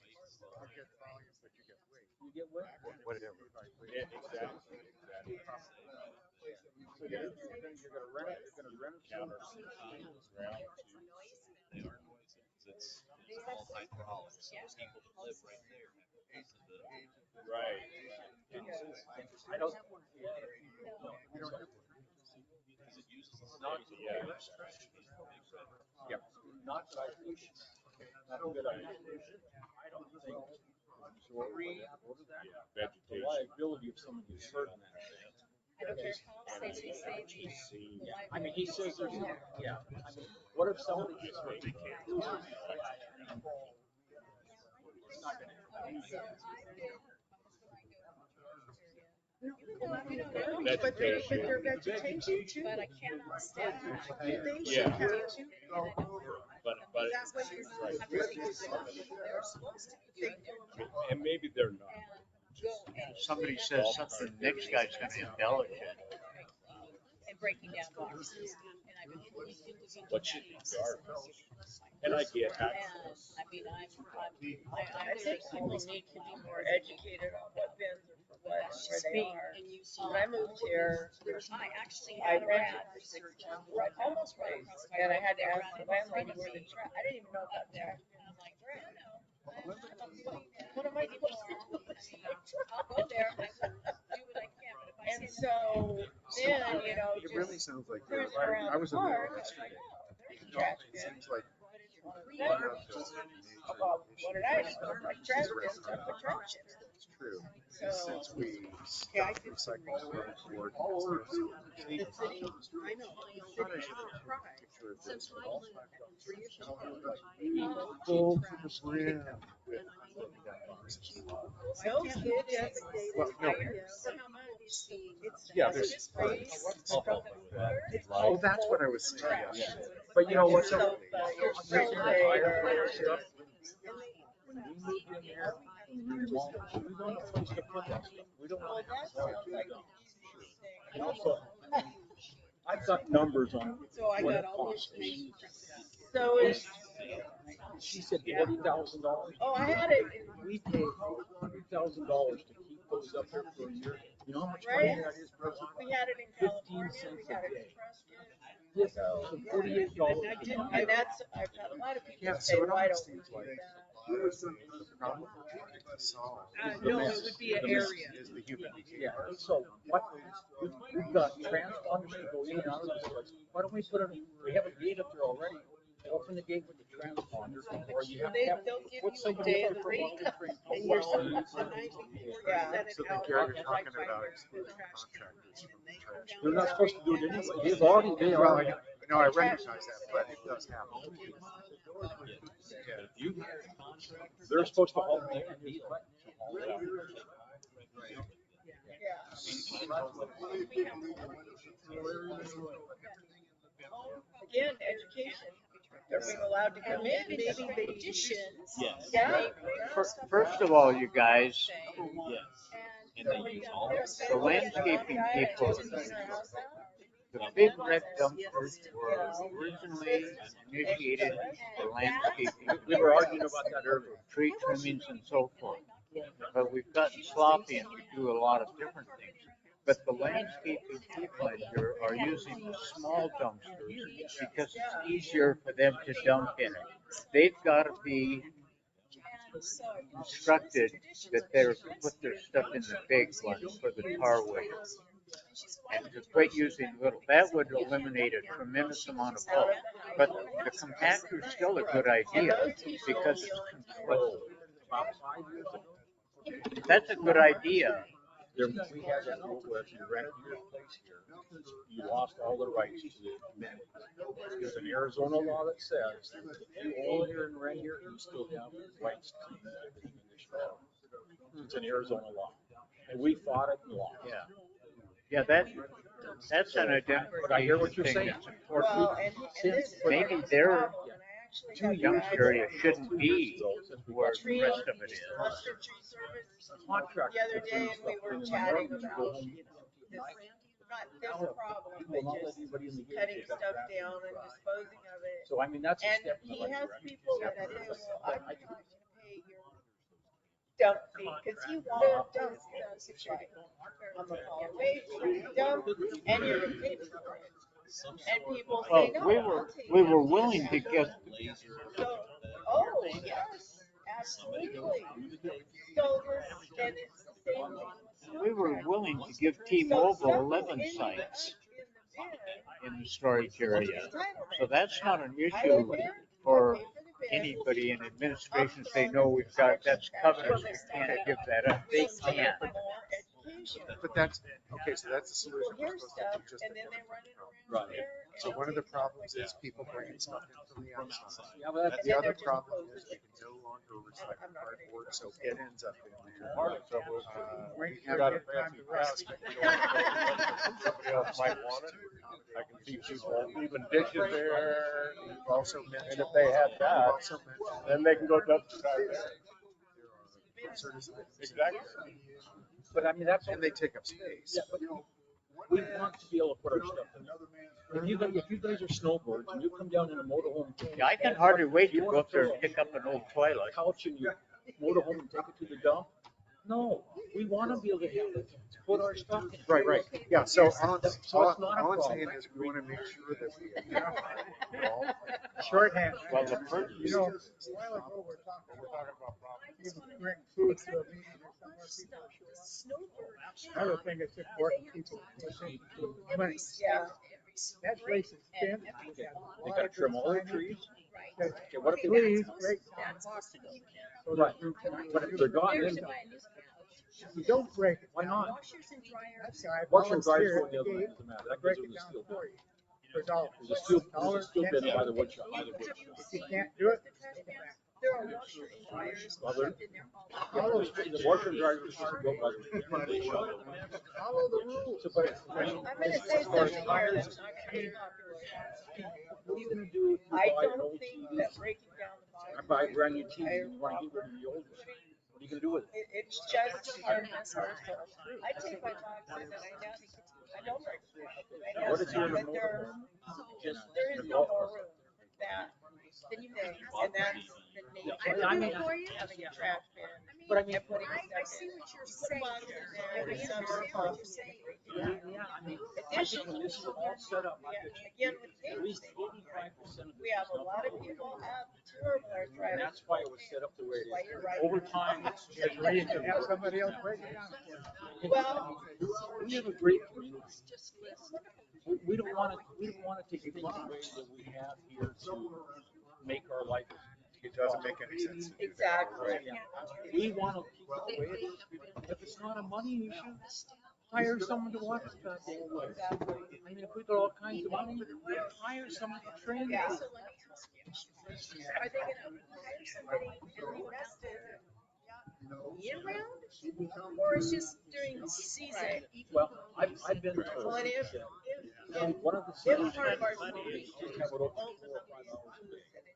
But they're vegetation too. But I cannot stand it. They should have two. That way you're not having to stop. They're supposed to be taken. And maybe they're not. Somebody says something, the next guy's gonna embellish it. And breaking down boxes. What should be garbage? And I get that. I mean, I think people need to be more educated on what bins are for what, where they are. When I moved here, I rented almost right, and I had to ask the landlady where the trash. I didn't even know about that. What am I supposed to do? I'll go there. I will do what I can. And so then, It really sounds like cruising around the park, trash bins. About what did I know? Like trash bins, stuff for trash bins. It's true. So, Since we yeah, I did some recycle research. board, The city, I know, the city since I lived full to the brim with those kids, well, no. it's Yeah, there's just free. oh, that's what I was saying. Yeah. But you know what's So, your friend Ray or stuff? well, that sounds like And also, I've got numbers on so I what got it all costs. those. So it's, She said $40,000. oh, I had it. We pay $100,000 to keep goes up there for a year. You know how much money Right? that is per lot? We had it in 15 California, cents we a had it in day. Preston. Yes, So, so $48 a and month. that's, I've had a lot of people Yeah, say, so it why almost don't we seems do like that? the problem we're trying to solve No, it would be an area. is the human Yeah, behavior. so what, we've got transponders to go in and out of this place. Why don't we put it, we have a gate up there already. Open the gate with the transponder, or you have to have, They'll give put you a somebody day up of there the for a week, while to train. and you're the night before you set it So out. then Gary, you're talking about excluding contractors from the trash. They're not supposed to do it anyway. They've already, they Well, are. no, I recognize that, but it does happen. Yeah. They're supposed to haul it. Again, education, they're being allowed to come in, maybe they. Conditions. Yes. Yeah. First of all, you guys, Yes. And the landscaping people, the big red dumpsters were originally initiated for landscaping. We were arguing about that earlier. Tree trimmings and so forth. But we've gotten sloppy and we do a lot of different things. But the landscaping people in here are using the small dumpsters because it's easier for them to dump in it. They've got to be instructed that they're to put their stuff in the big ones for the tar waste. And to quit using little, that would eliminate a tremendous amount of bulk. But the compactor is still a good idea because it's controlled. About 5 years ago, That's a good idea. we had that rule where if you rented your place here, you lost all the rights to the amenities. There's an Arizona law that says if you own here and rent here, you still have rights to everything in this yard. It's an Arizona law. And we fought it and lost. Yeah, that's an But I hear what identification you're thing saying. that's important. Well, and this. Maybe their And I actually had dumpster area shouldn't be where the rest of it is. Cluster tree service Contract. the other day, and we were chatting about, this, not this problem, but just cutting stuff down and disposing of it. So I mean, that's a And step in the he right has direction. people that say, well, I'm not gonna pay your dump fee, cause he won't dump it right. I'm gonna call a wait, dump, and you're gonna pay for it. And people Well, say, no, we I'll were, take we it. were willing to get, So, oh, yes, absolutely. So this, and it's the same thing with. we were willing to give T-Mobile 11 sites in the storage area. So that's not an issue for anybody in administration to say, no, we've got, that's covenants, we can't give that up. They can. But that's, okay, so that's the solution. We're Here's supposed to stuff, do just and a then they different run it approach. around there. So one of the problems is people bringing stuff in from the outside. Yeah, but that's, The other problem is we can no longer recycle cardboard, so it ends up in there. We have no time to rest. Somebody else might want it. I can see people leaving dishes there. We've also mentioned. And if they have we've that, also mentioned then they can go dumpster dive there. there are certain items Exactly. but I mean, that's. and they take up space. Yeah, but we want to be able to put our stuff in. If you guys are snowbirds and you come down in a motorhome. Yeah, I can hardly wait to go up there and pick up an old toilet. Couch in your motorhome and take it to the dump. No, we want to be able to have it, put our stuff in. Right. Yeah, so all So it's all not a I'm problem. saying is we want to make sure that we identify all. Shorthand. Well, the first, You know, a while ago, we're talking about problems. People bring food to a meeting or somewhere people are. Another thing that's important, people listen to money. Yeah. That place is thin. They gotta trim all their trees. Okay, what if they? Trees, break down boxes. So Right, there's room for but if they're gone, then you don't break it. why not? That guy Washer and dryer's volunteered going the other way, to doesn't matter. That break goes it with a down steel. for you. For dollars. There's a steel bin by the wood shop, by the wood shop. If you can't do it, take it back. There are washer and dryers Well, they're- in there. All those, the washer and dryers are built by the wood shop. Follow the rules. So, but I'm gonna say something here that's not gonna be popular. what are you gonna do if you I buy an don't old think TV? that breaking down the box. I buy a brand new TV and you wanna get rid of the old one. What are you gonna do with it? It's just part and parcel. I take my boxes and I don't break them. I know, What is your but remote there, home? Just there is an no adult more person. room that, and that's the nature I mean, of having a trash bin. But I mean, and putting I see what you're saying. I understand what you're saying. yeah, I mean, I think when this is all set up, I bet you Again, with at least 85% of we have a lot of people have terrible and arthritis. that's why it was set up the way it Why is. you're right. Over time, it's just Agree to have somebody else break it down. Well, we have a great community. We don't want to take things away that we have here to make our life. It doesn't make any sense. exactly. We want to keep it the way it is. If it's not a money issue, hire someone to watch the goddamn place. I mean, if we got all kinds of money, hire someone to train Yeah. them. So let me ask you, are they gonna hire somebody and invest in year round? Or is just during the season? Well, I've been told Well, it is. that one of the cities have it open 4 or 5 hours a day.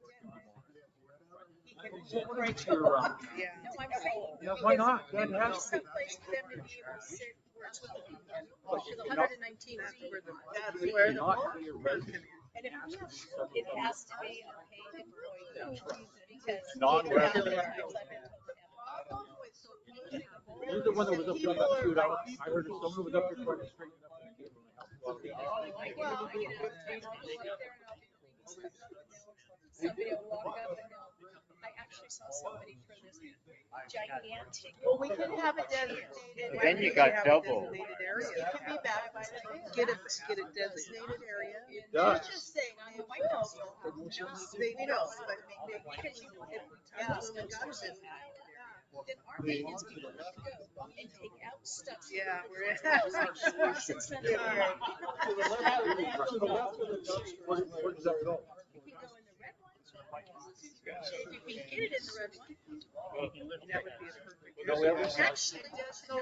So what is your, No, I'm saying. yeah, why not? That There's has, some place for them to be able to sit where it's cold. but The you're not, 119 is where the. you're not be a resident. And if we have, it has to be a paid employee. Because. Non-resident. Because You're the one that was up there about 2 hours. I heard someone was up there trying to straighten it up. And I gave them a help. Somebody will walk up and I actually saw somebody throw this gigantic. Well, we could have a designated. Then you got double. It could be back by the get a designated area. does. Just saying, on the White House. They know, but because you, if we got them, then our maintenance people have to go and take out stuff. Yeah, we're. To the left of the dumpster, where does that go? If you go in the red ones, if you can get it in the red one, that would be a perfect. No, we have this. Actually, so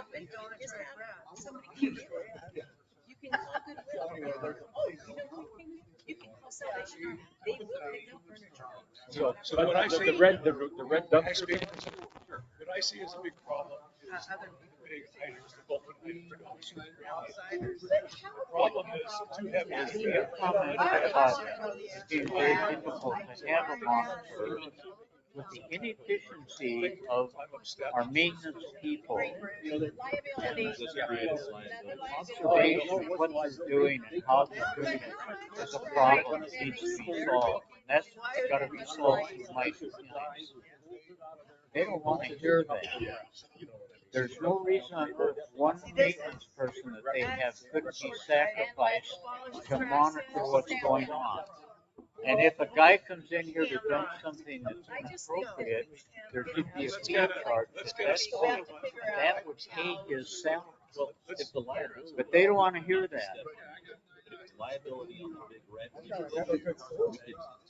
is that somebody can get it? You can call Goodwill. Oh, you know who you can call Salvation Army. They will pick up furniture. So when I say the red dumpster. What I see as a big problem is big items that both of them are going to. The problem is too heavy. Your comment about it being very difficult to have a monitor with the inefficiency of our maintenance people. Observation of what they're doing and how they're doing it is a problem that needs to be solved. That's got to be solved through my feelings. They don't want to hear that. There's no reason on earth one maintenance person that they have could be sacrificed to monitor what's going on. And if a guy comes in here to dump something that's inappropriate, there should be a fee charge. That would pay his salary. But they don't want to hear that. Liability on the big red, we could,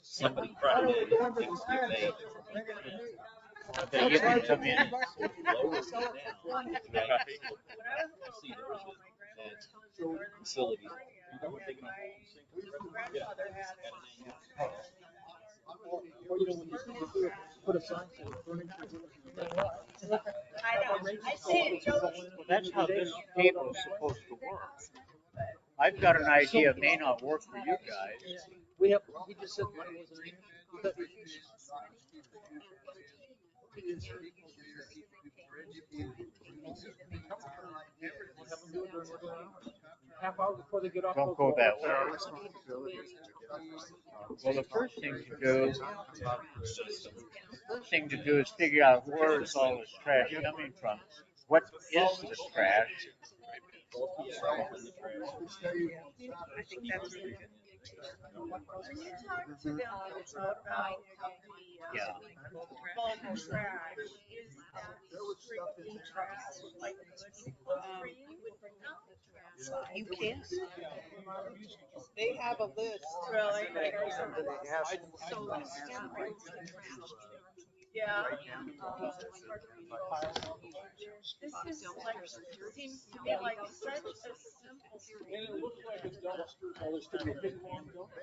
somebody come in and things get made. That you can come in. Lower it down. I see there was that facility. Put a sign saying furniture. I see it. Well, that's how this table is supposed to work. I've got an idea, it may not work for you guys. He just said money wasn't an issue. Half hour before they get off. Don't go that way. Well, the first thing to do is figure out where is all this trash coming from. What is the trash? I think that's really good. When you talk to them about how the Yeah. bulk trash, is that strictly trash, like free? You can't. They have a list. Really? Yeah. This is like, seems to me like such a simple. And it looks like a dumpster. Well, it's gonna be a big long dumpster.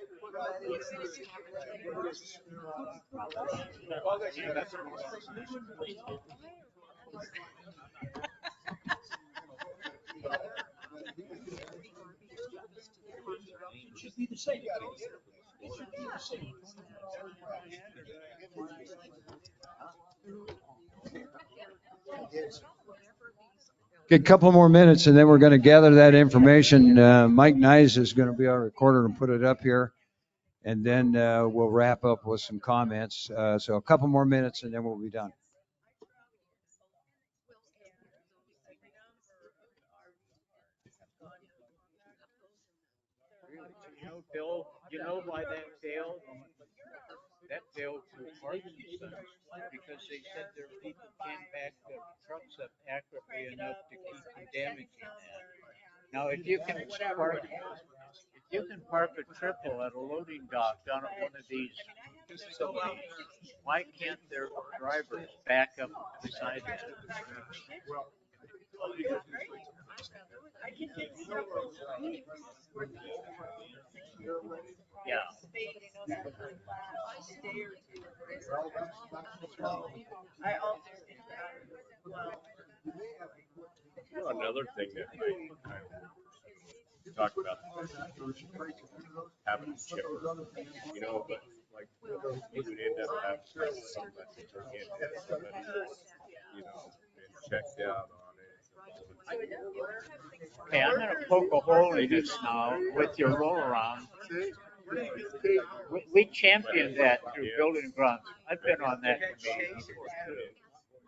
It should be the same. It should be the same. Get a couple more minutes and then we're going to gather that information. Mike Nyes is going to be our recorder and put it up here. And then we'll wrap up with some comments. So a couple more minutes and then we'll be done. Bill, you know why that failed? That failed through parts because they said their people can't back their trucks up accurately enough to keep from damaging that. Now, if you can park a triple at a loading dock down at one of these facilities, why can't their drivers back up beside that? Yeah. Another thing that I talked about having a chipper, but like you would end up having somebody again, and checked out on it. Okay, I'm gonna poke a hole in this now with your roll around. We championed that through building grounds. I've been on that committee before too.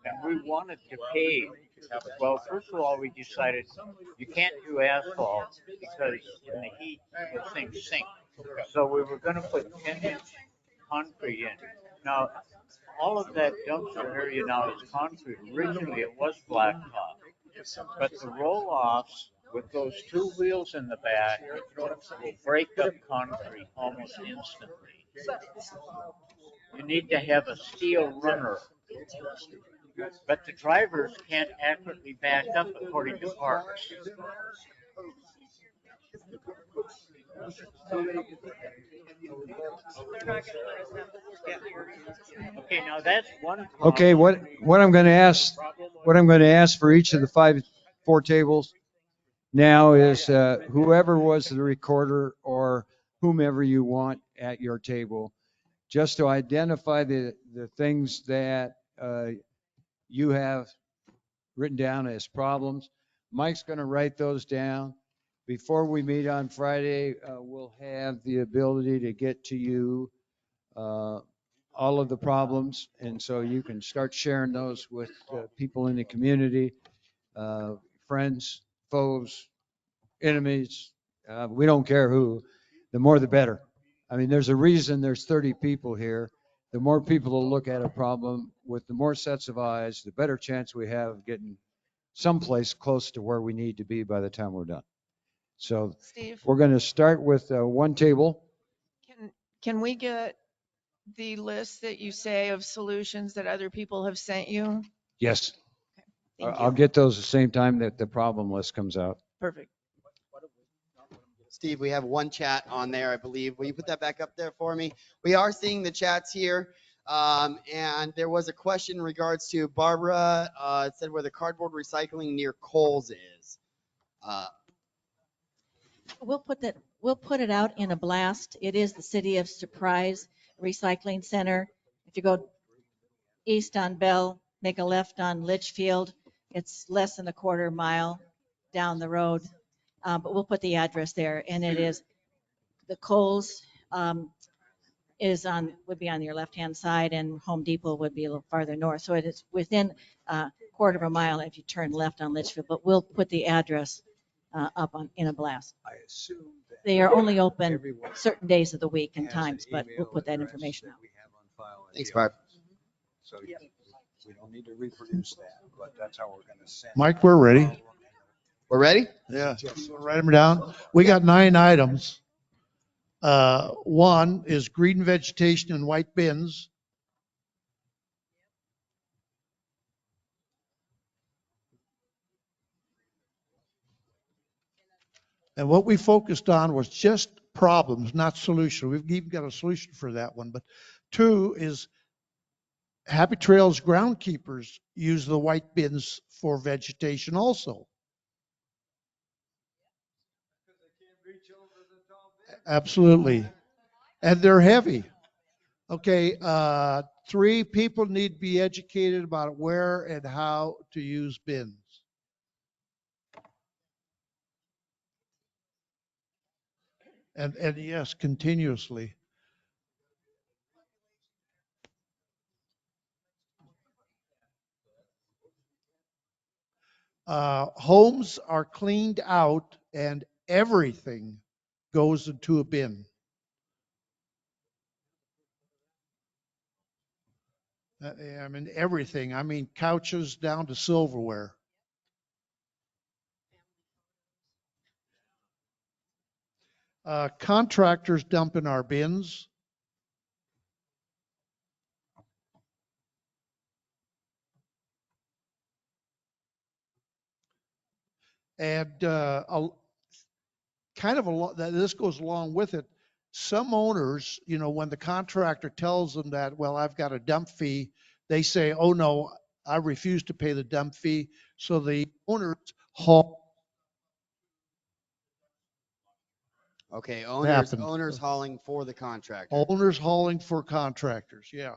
And we wanted to pave. Well, first of all, we decided you can't do asphalt because in the heat, those things sink. So we were gonna put 10-inch concrete in. Now, all of that dumpster area now is concrete. Originally, it was blacktop. But the roll-offs with those two wheels in the back will break up concrete almost instantly. You need to have a steel runner. But the drivers can't accurately back up according to parts. Okay, now that's one problem. Okay, what I'm going to ask for each of the four tables now is whoever was the recorder or whomever you want at your table, just to identify the things that you have written down as problems. Mike's going to write those down. Before we meet on Friday, we'll have the ability to get to you all of the problems, and so you can start sharing those with people in the community, friends, foes, enemies. We don't care who. The more, the better. I mean, there's a reason there's 30 people here. The more people will look at a problem with the more sets of eyes, the better chance we have of getting someplace close to where we need to be by the time we're done. So Steve, we're going to start with one table. can we get the list that you say of solutions that other people have sent you? Yes. Thank I'll you. get those the same time that the problem list comes out. Perfect. Steve, we have one chat on there, I believe. Will you put that back up there for me? We are seeing the chats here. And there was a question in regards to Barbara. It said where the cardboard recycling near Kohl's is. We'll put it out in a blast. It is the City of Surprise Recycling Center. If you go east on Bell, make a left on Litchfield, it's less than a quarter mile down the road. But we'll put the address there, and it is the Kohl's would be on your left-hand side, and Home Depot would be a little farther north. So it is within a quarter of a mile if you turn left on Litchfield. But we'll put the address up in a blast. I assume they are only open certain days of the week and times, but we'll put that information out. Thanks, Barb. So we don't need to reproduce that, but that's how we're going to send. Mike, we're ready. We're ready? Yeah, write them down. We got 9 items. One is green vegetation and white bins. And what we focused on was just problems, not solution. We've even got a solution for that one. But 2 is Happy Trails groundkeepers use the white bins for vegetation also. Absolutely. And they're heavy. Okay, 3 people need to be educated about where and how to use bins. And yes, continuously. Homes are cleaned out and everything goes into a bin. I mean, everything. I mean, couches down to silverware. Contractors dump in our bins. And this goes along with it. Some owners, when the contractor tells them that, well, I've got a dump fee, they say, oh no, I refuse to pay the dump fee. So the owners haul. Okay, Happened. owners hauling for the contractor. Owners hauling for contractors, yeah.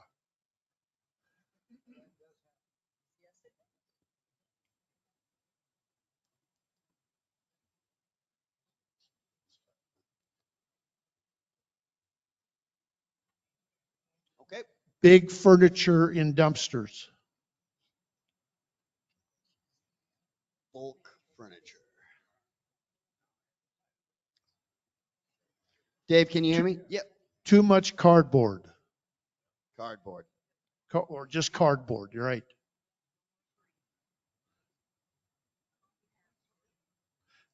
Okay. Big furniture in dumpsters. Bulk furniture. Dave, can you hear me? Yep. Too much cardboard. Cardboard. Or just cardboard, you're right.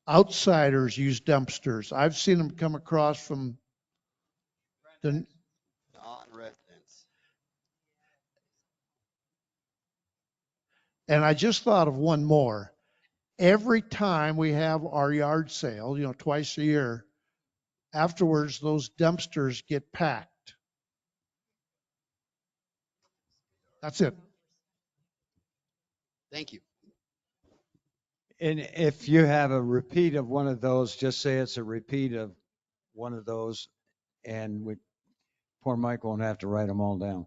Outsiders use dumpsters. I've seen them come across from the Non-residents. And I just thought of one more. Every time we have our yard sale, twice a year, afterwards those dumpsters get packed. That's it. Thank you. And if you have a repeat of one of those, just say it's a repeat of one of those, and poor Mike won't have to write them all down.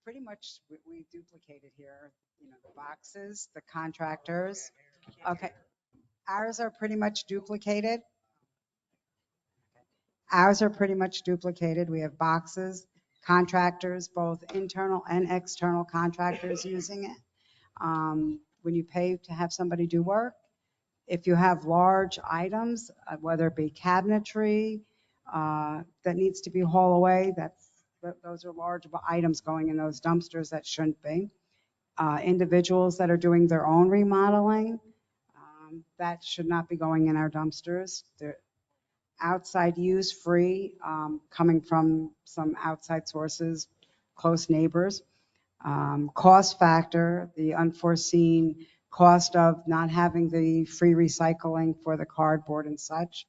Pretty much we duplicated here, the boxes, the contractors. Okay. Ours are pretty much duplicated. Ours are pretty much duplicated. We have boxes, contractors, both internal and external contractors using it. When you pay to have somebody do work, if you have large items, whether it be cabinetry that needs to be hauled away, those are large items going in those dumpsters that shouldn't be. Individuals that are doing their own remodeling, that should not be going in our dumpsters. They're outside use free, coming from some outside sources, close neighbors. Cost factor, the unforeseen cost of not having the free recycling for the cardboard and such.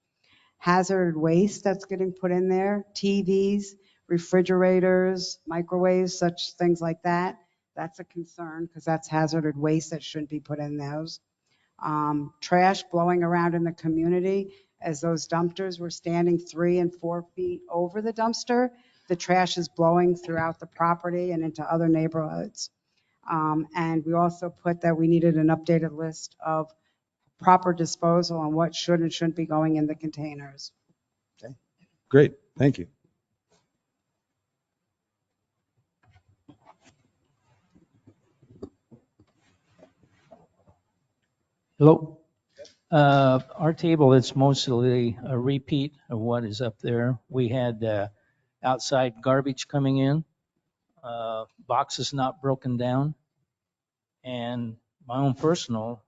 Hazard waste that's getting put in there, TVs, refrigerators, microwaves, such things like that. That's a concern because that's hazardous waste that shouldn't be put in those. Trash blowing around in the community as those dumpsters were standing 3 and 4 feet over the dumpster. The trash is blowing throughout the property and into other neighborhoods. And we also put that we needed an updated list of proper disposal and what should and shouldn't be going in the containers. Okay. Great. Thank you. Hello. Our table is mostly a repeat of what is up there. We had outside garbage coming in, boxes not broken down. And my own personal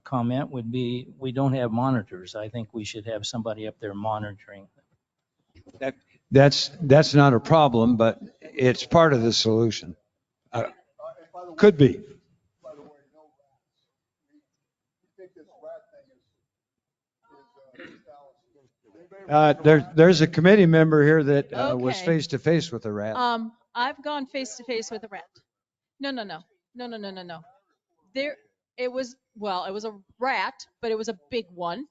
comment would be, we don't have monitors. I think we should have somebody up there monitoring. That's not a problem, but it's part of the solution. Could be. There's a committee member here that was Okay. face to face with a rat. I've gone face to face with a rat. No. There, it was a rat, but it was a big one.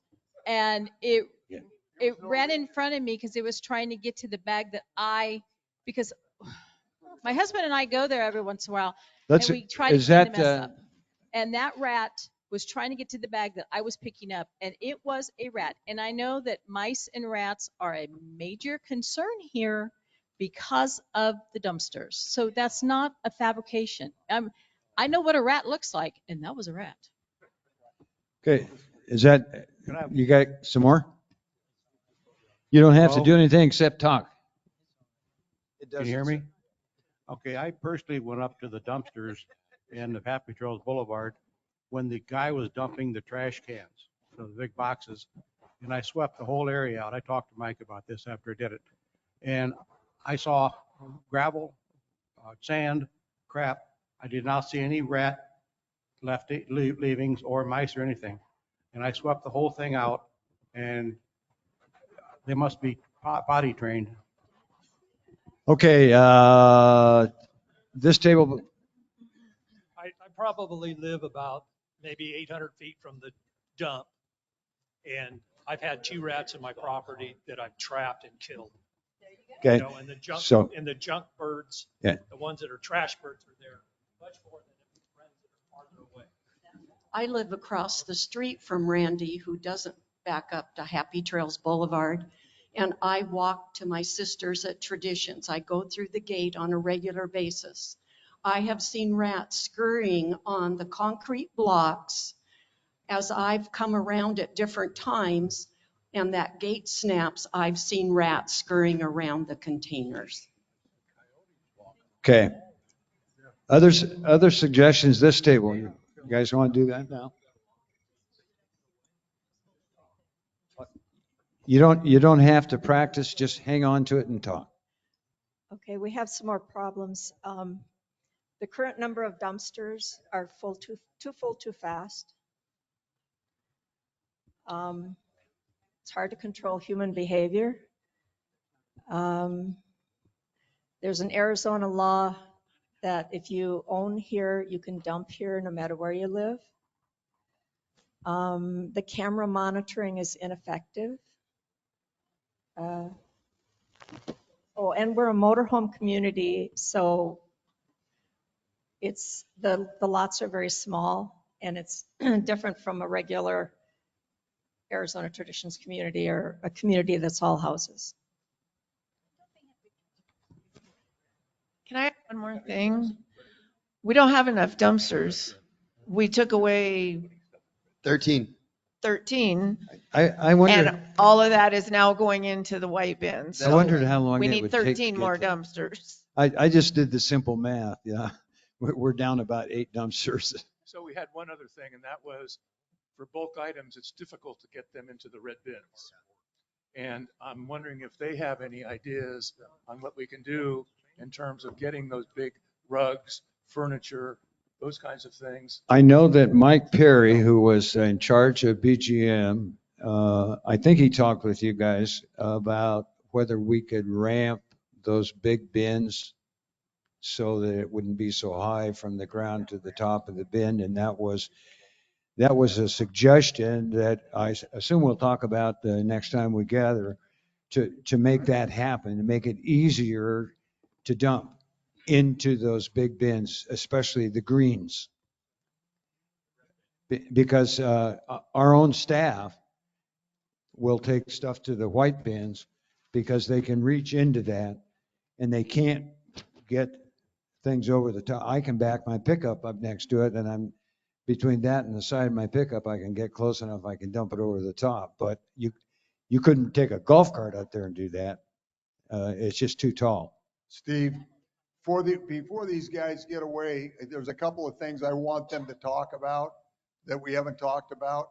and it ran in front of me because it was trying to get to the bag because my husband and I go there every once in a while, Let's, and we try to is clean the that, mess up. And that rat was trying to get to the bag that I was picking up, and it was a rat. And I know that mice and rats are a major concern here because of the dumpsters. So that's not a fabrication. I know what a rat looks like, and that was a rat. okay, is that, you got some more? You don't have to do anything except talk. Can you hear me? Okay, I personally went up to the dumpsters in the Happy Trails Boulevard when the guy was dumping the trash cans, so the big boxes, and I swept the whole area out. I talked to Mike about this after I did it. And I saw gravel, sand, crap. I did not see any rat leavings or mice or anything. And I swept the whole thing out, and they must be potty trained. Okay, this table, I probably live about maybe 800 feet from the dump, and I've had 2 rats in my property that I've trapped and killed. okay, You know, and so, the junk birds, yeah. the ones that are trash birds are there much more than if it's friends that are farther away. I live across the street from Randy, who doesn't back up to Happy Trails Boulevard. And I walk to my sisters at Traditions. I go through the gate on a regular basis. I have seen rats scurrying on the concrete blocks as I've come around at different times, and that gate snaps, I've seen rats scurrying around the containers. Okay. Other suggestions, this table, you guys want to do that now? You don't have to practice, just hang on to it and talk. Okay, we have some more problems. The current number of dumpsters are too full too fast. It's hard to control human behavior. There's an Arizona law that if you own here, you can dump here no matter where you live. The camera monitoring is ineffective. And we're a motorhome community, so it's the lots are very small, and it's different from a regular Arizona Traditions community or a community that's all houses. Can I add one more thing? We don't have enough dumpsters. We took away 13. I wondered, and all of that is now going into the white bins. I wondered how long We it need would take to 13 get more to- dumpsters. I just did the simple math, yeah. We're down about 8 dumpsters. So we had one other thing, and that was for bulk items, it's difficult to get them into the red bins. And I'm wondering if they have any ideas on what we can do in terms of getting those big rugs, furniture, those kinds of things. I know that Mike Perry, who was in charge of BGM, I think he talked with you guys about whether we could ramp those big bins so that it wouldn't be so high from the ground to the top of the bin. And that was a suggestion that I assume we'll talk about the next time we gather to make that happen, to make it easier to dump into those big bins, especially the greens. Because our own staff will take stuff to the white bins because they can reach into that and they can't get things over the top. I can back my pickup up next to it, and I'm between that and the side of my pickup, I can get close enough, I can dump it over the top. But you couldn't take a golf cart out there and do that. It's just too tall. Steve, before these guys get away, there's a couple of things I want them to talk about that we haven't talked about.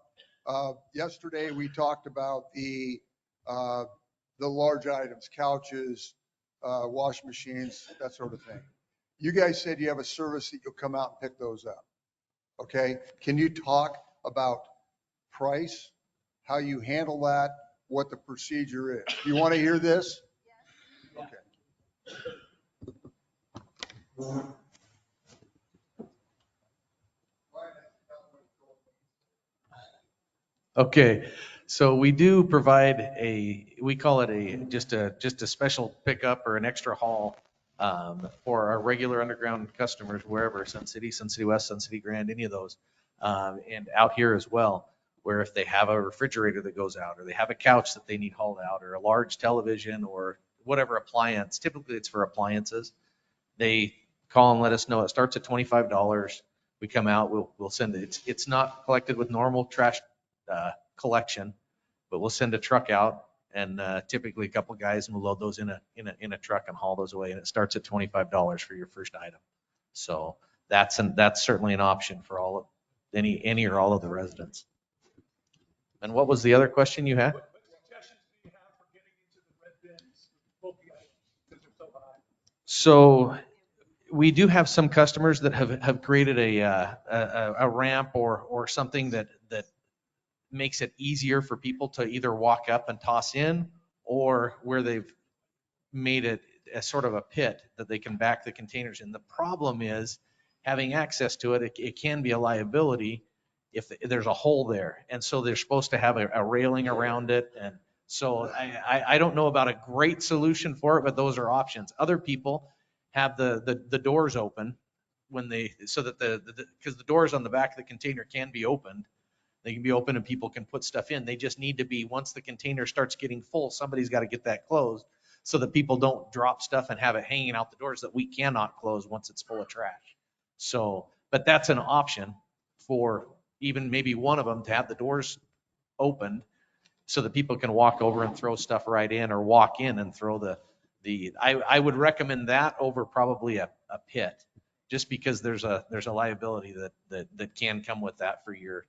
Yesterday, we talked about the large items, couches, wash machines, that sort of thing. You guys said you have a service that you'll come out and pick those up. Okay? Can you talk about price, how you handle that, what the procedure is? You want to hear this? Okay. Okay, So we do provide we call it just a special pickup or an extra haul for our regular underground customers wherever, Sun City, Sun City West, Sun City Grand, any of those, and out here as well. Where if they have a refrigerator that goes out, or they have a couch that they need hauled out, or a large television, or whatever appliance, typically it's for appliances, they call and let us know. It starts at $25. We come out, we'll send it. It's not collected with normal trash collection, but we'll send a truck out, and typically a couple guys, and we'll load those in a truck and haul those away. And it starts at $25 for your first item. So that's certainly an option for all of any or all of the residents. And what was the other question you had? So we do have some customers that have created a ramp or something that makes it easier for people to either walk up and toss in, or where they've made it a sort of a pit that they can back the containers in. The problem is having access to it. It can be a liability if there's a hole there. And so they're supposed to have a railing around it. And so I don't know about a great solution for it, but those are options. Other people have the doors open so that because the doors on the back of the container can be opened. They can be open and people can put stuff in. They just need to be, once the container starts getting full, somebody's got to get that closed so that people don't drop stuff and have it hanging out the doors that we cannot close once it's full of trash. So, but that's an option for even maybe one of them to have the doors opened so that people can walk over and throw stuff right in, or walk in and throw I would recommend that over probably a pit, just because there's a liability that can come with that for your.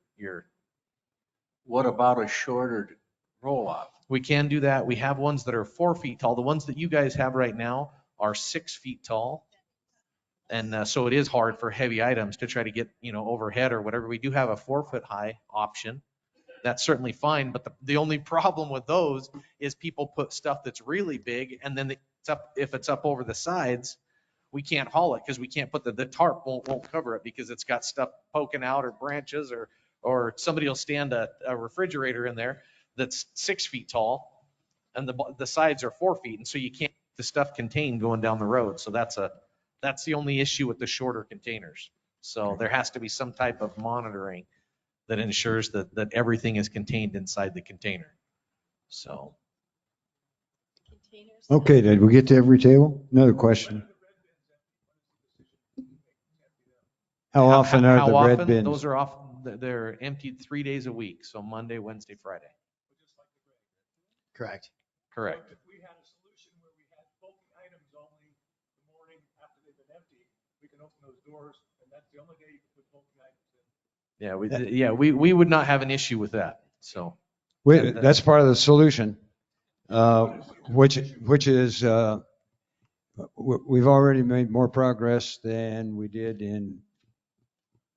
What about a shorter roll-off? We can do that. We have ones that are 4 feet tall. The ones that you guys have right now are 6 feet tall. And so it is hard for heavy items to try to get, overhead or whatever. We do have a 4 foot high option. That's certainly fine. But the only problem with those is people put stuff that's really big, and then if it's up over the sides, we can't haul it because we can't put the tarp won't cover it because it's got stuff poking out, or branches, or somebody will stand a refrigerator in there that's 6 feet tall, and the sides are 4 feet, and so you can't keep the stuff contained going down the road. So that's the only issue with the shorter containers. So there has to be some type of monitoring that ensures that everything is contained inside the container. So. Okay, did we get to every table? Another question. How often are the red bins? Those are off. They're emptied 3 days a week. So Monday, Wednesday, Friday. Correct. Correct. If we had a solution where we had bulky items only the morning after they've been emptied, we can open those doors, and that's the only day you can put bulky items in. Yeah, we would not have an issue with that. So. That's part of the solution, which is we've already made more progress than we did in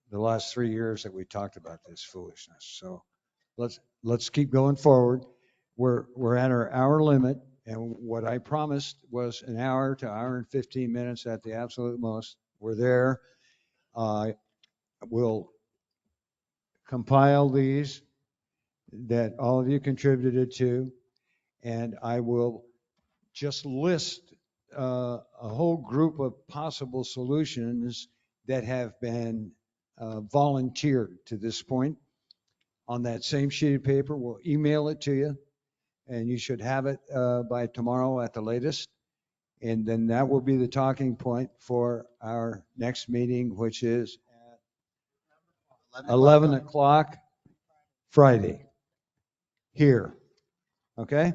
the last 3 years that we talked about this foolishness. So let's keep going forward. We're at our hour limit, and what I promised was an hour to hour and 15 minutes at the absolute most. We're there. We'll compile these that all of you contributed to, and I will just list a whole group of possible solutions that have been volunteered to this point. On that same sheet of paper, we'll email it to you, and you should have it by tomorrow at the latest. And then that will be the talking point for our next meeting, which is at 11 o'clock Friday. Here, okay?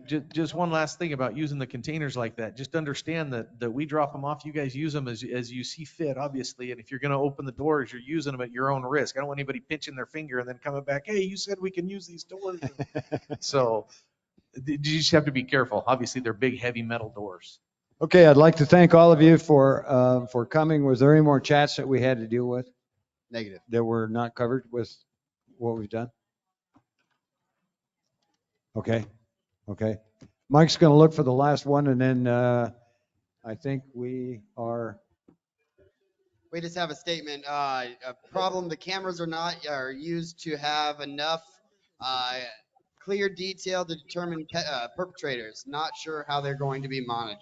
Just one last thing about using the containers like that. Just understand that we drop them off. You guys use them as you see fit, obviously. And if you're going to open the doors, you're using them at your own risk. I don't want anybody pinching their finger and then coming back, hey, you said we can use these doors. So you just have to be careful. Obviously, they're big, heavy metal doors. Okay, I'd like to thank all of you for coming. Was there any more chats that we had to deal with? Negative. That were not covered with what we've done? Okay. Mike's going to look for the last one, and then I think we are We just have a statement, a problem, the cameras are used to have enough, clear detail to determine perpetrators. Not sure how they're going to be monitored.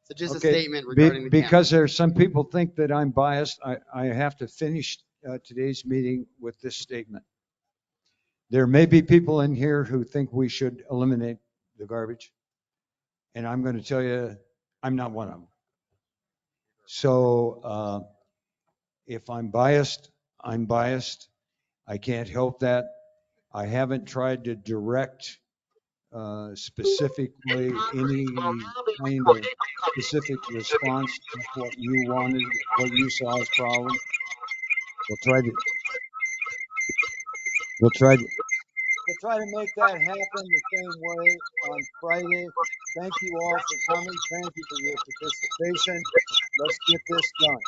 So just a Okay, statement regarding the because cameras. there's some people think that I'm biased, I have to finish today's meeting with this statement. There may be people in here who think we should eliminate the garbage. And I'm going to tell you, I'm not one of them. So if I'm biased, I'm biased. I can't help that. I haven't tried to direct specifically any kind of specific response to what you wanted, what you saw as problem. We'll try to make that happen the same way on Friday. Thank you all for coming. Thank you for your participation. Let's get this done.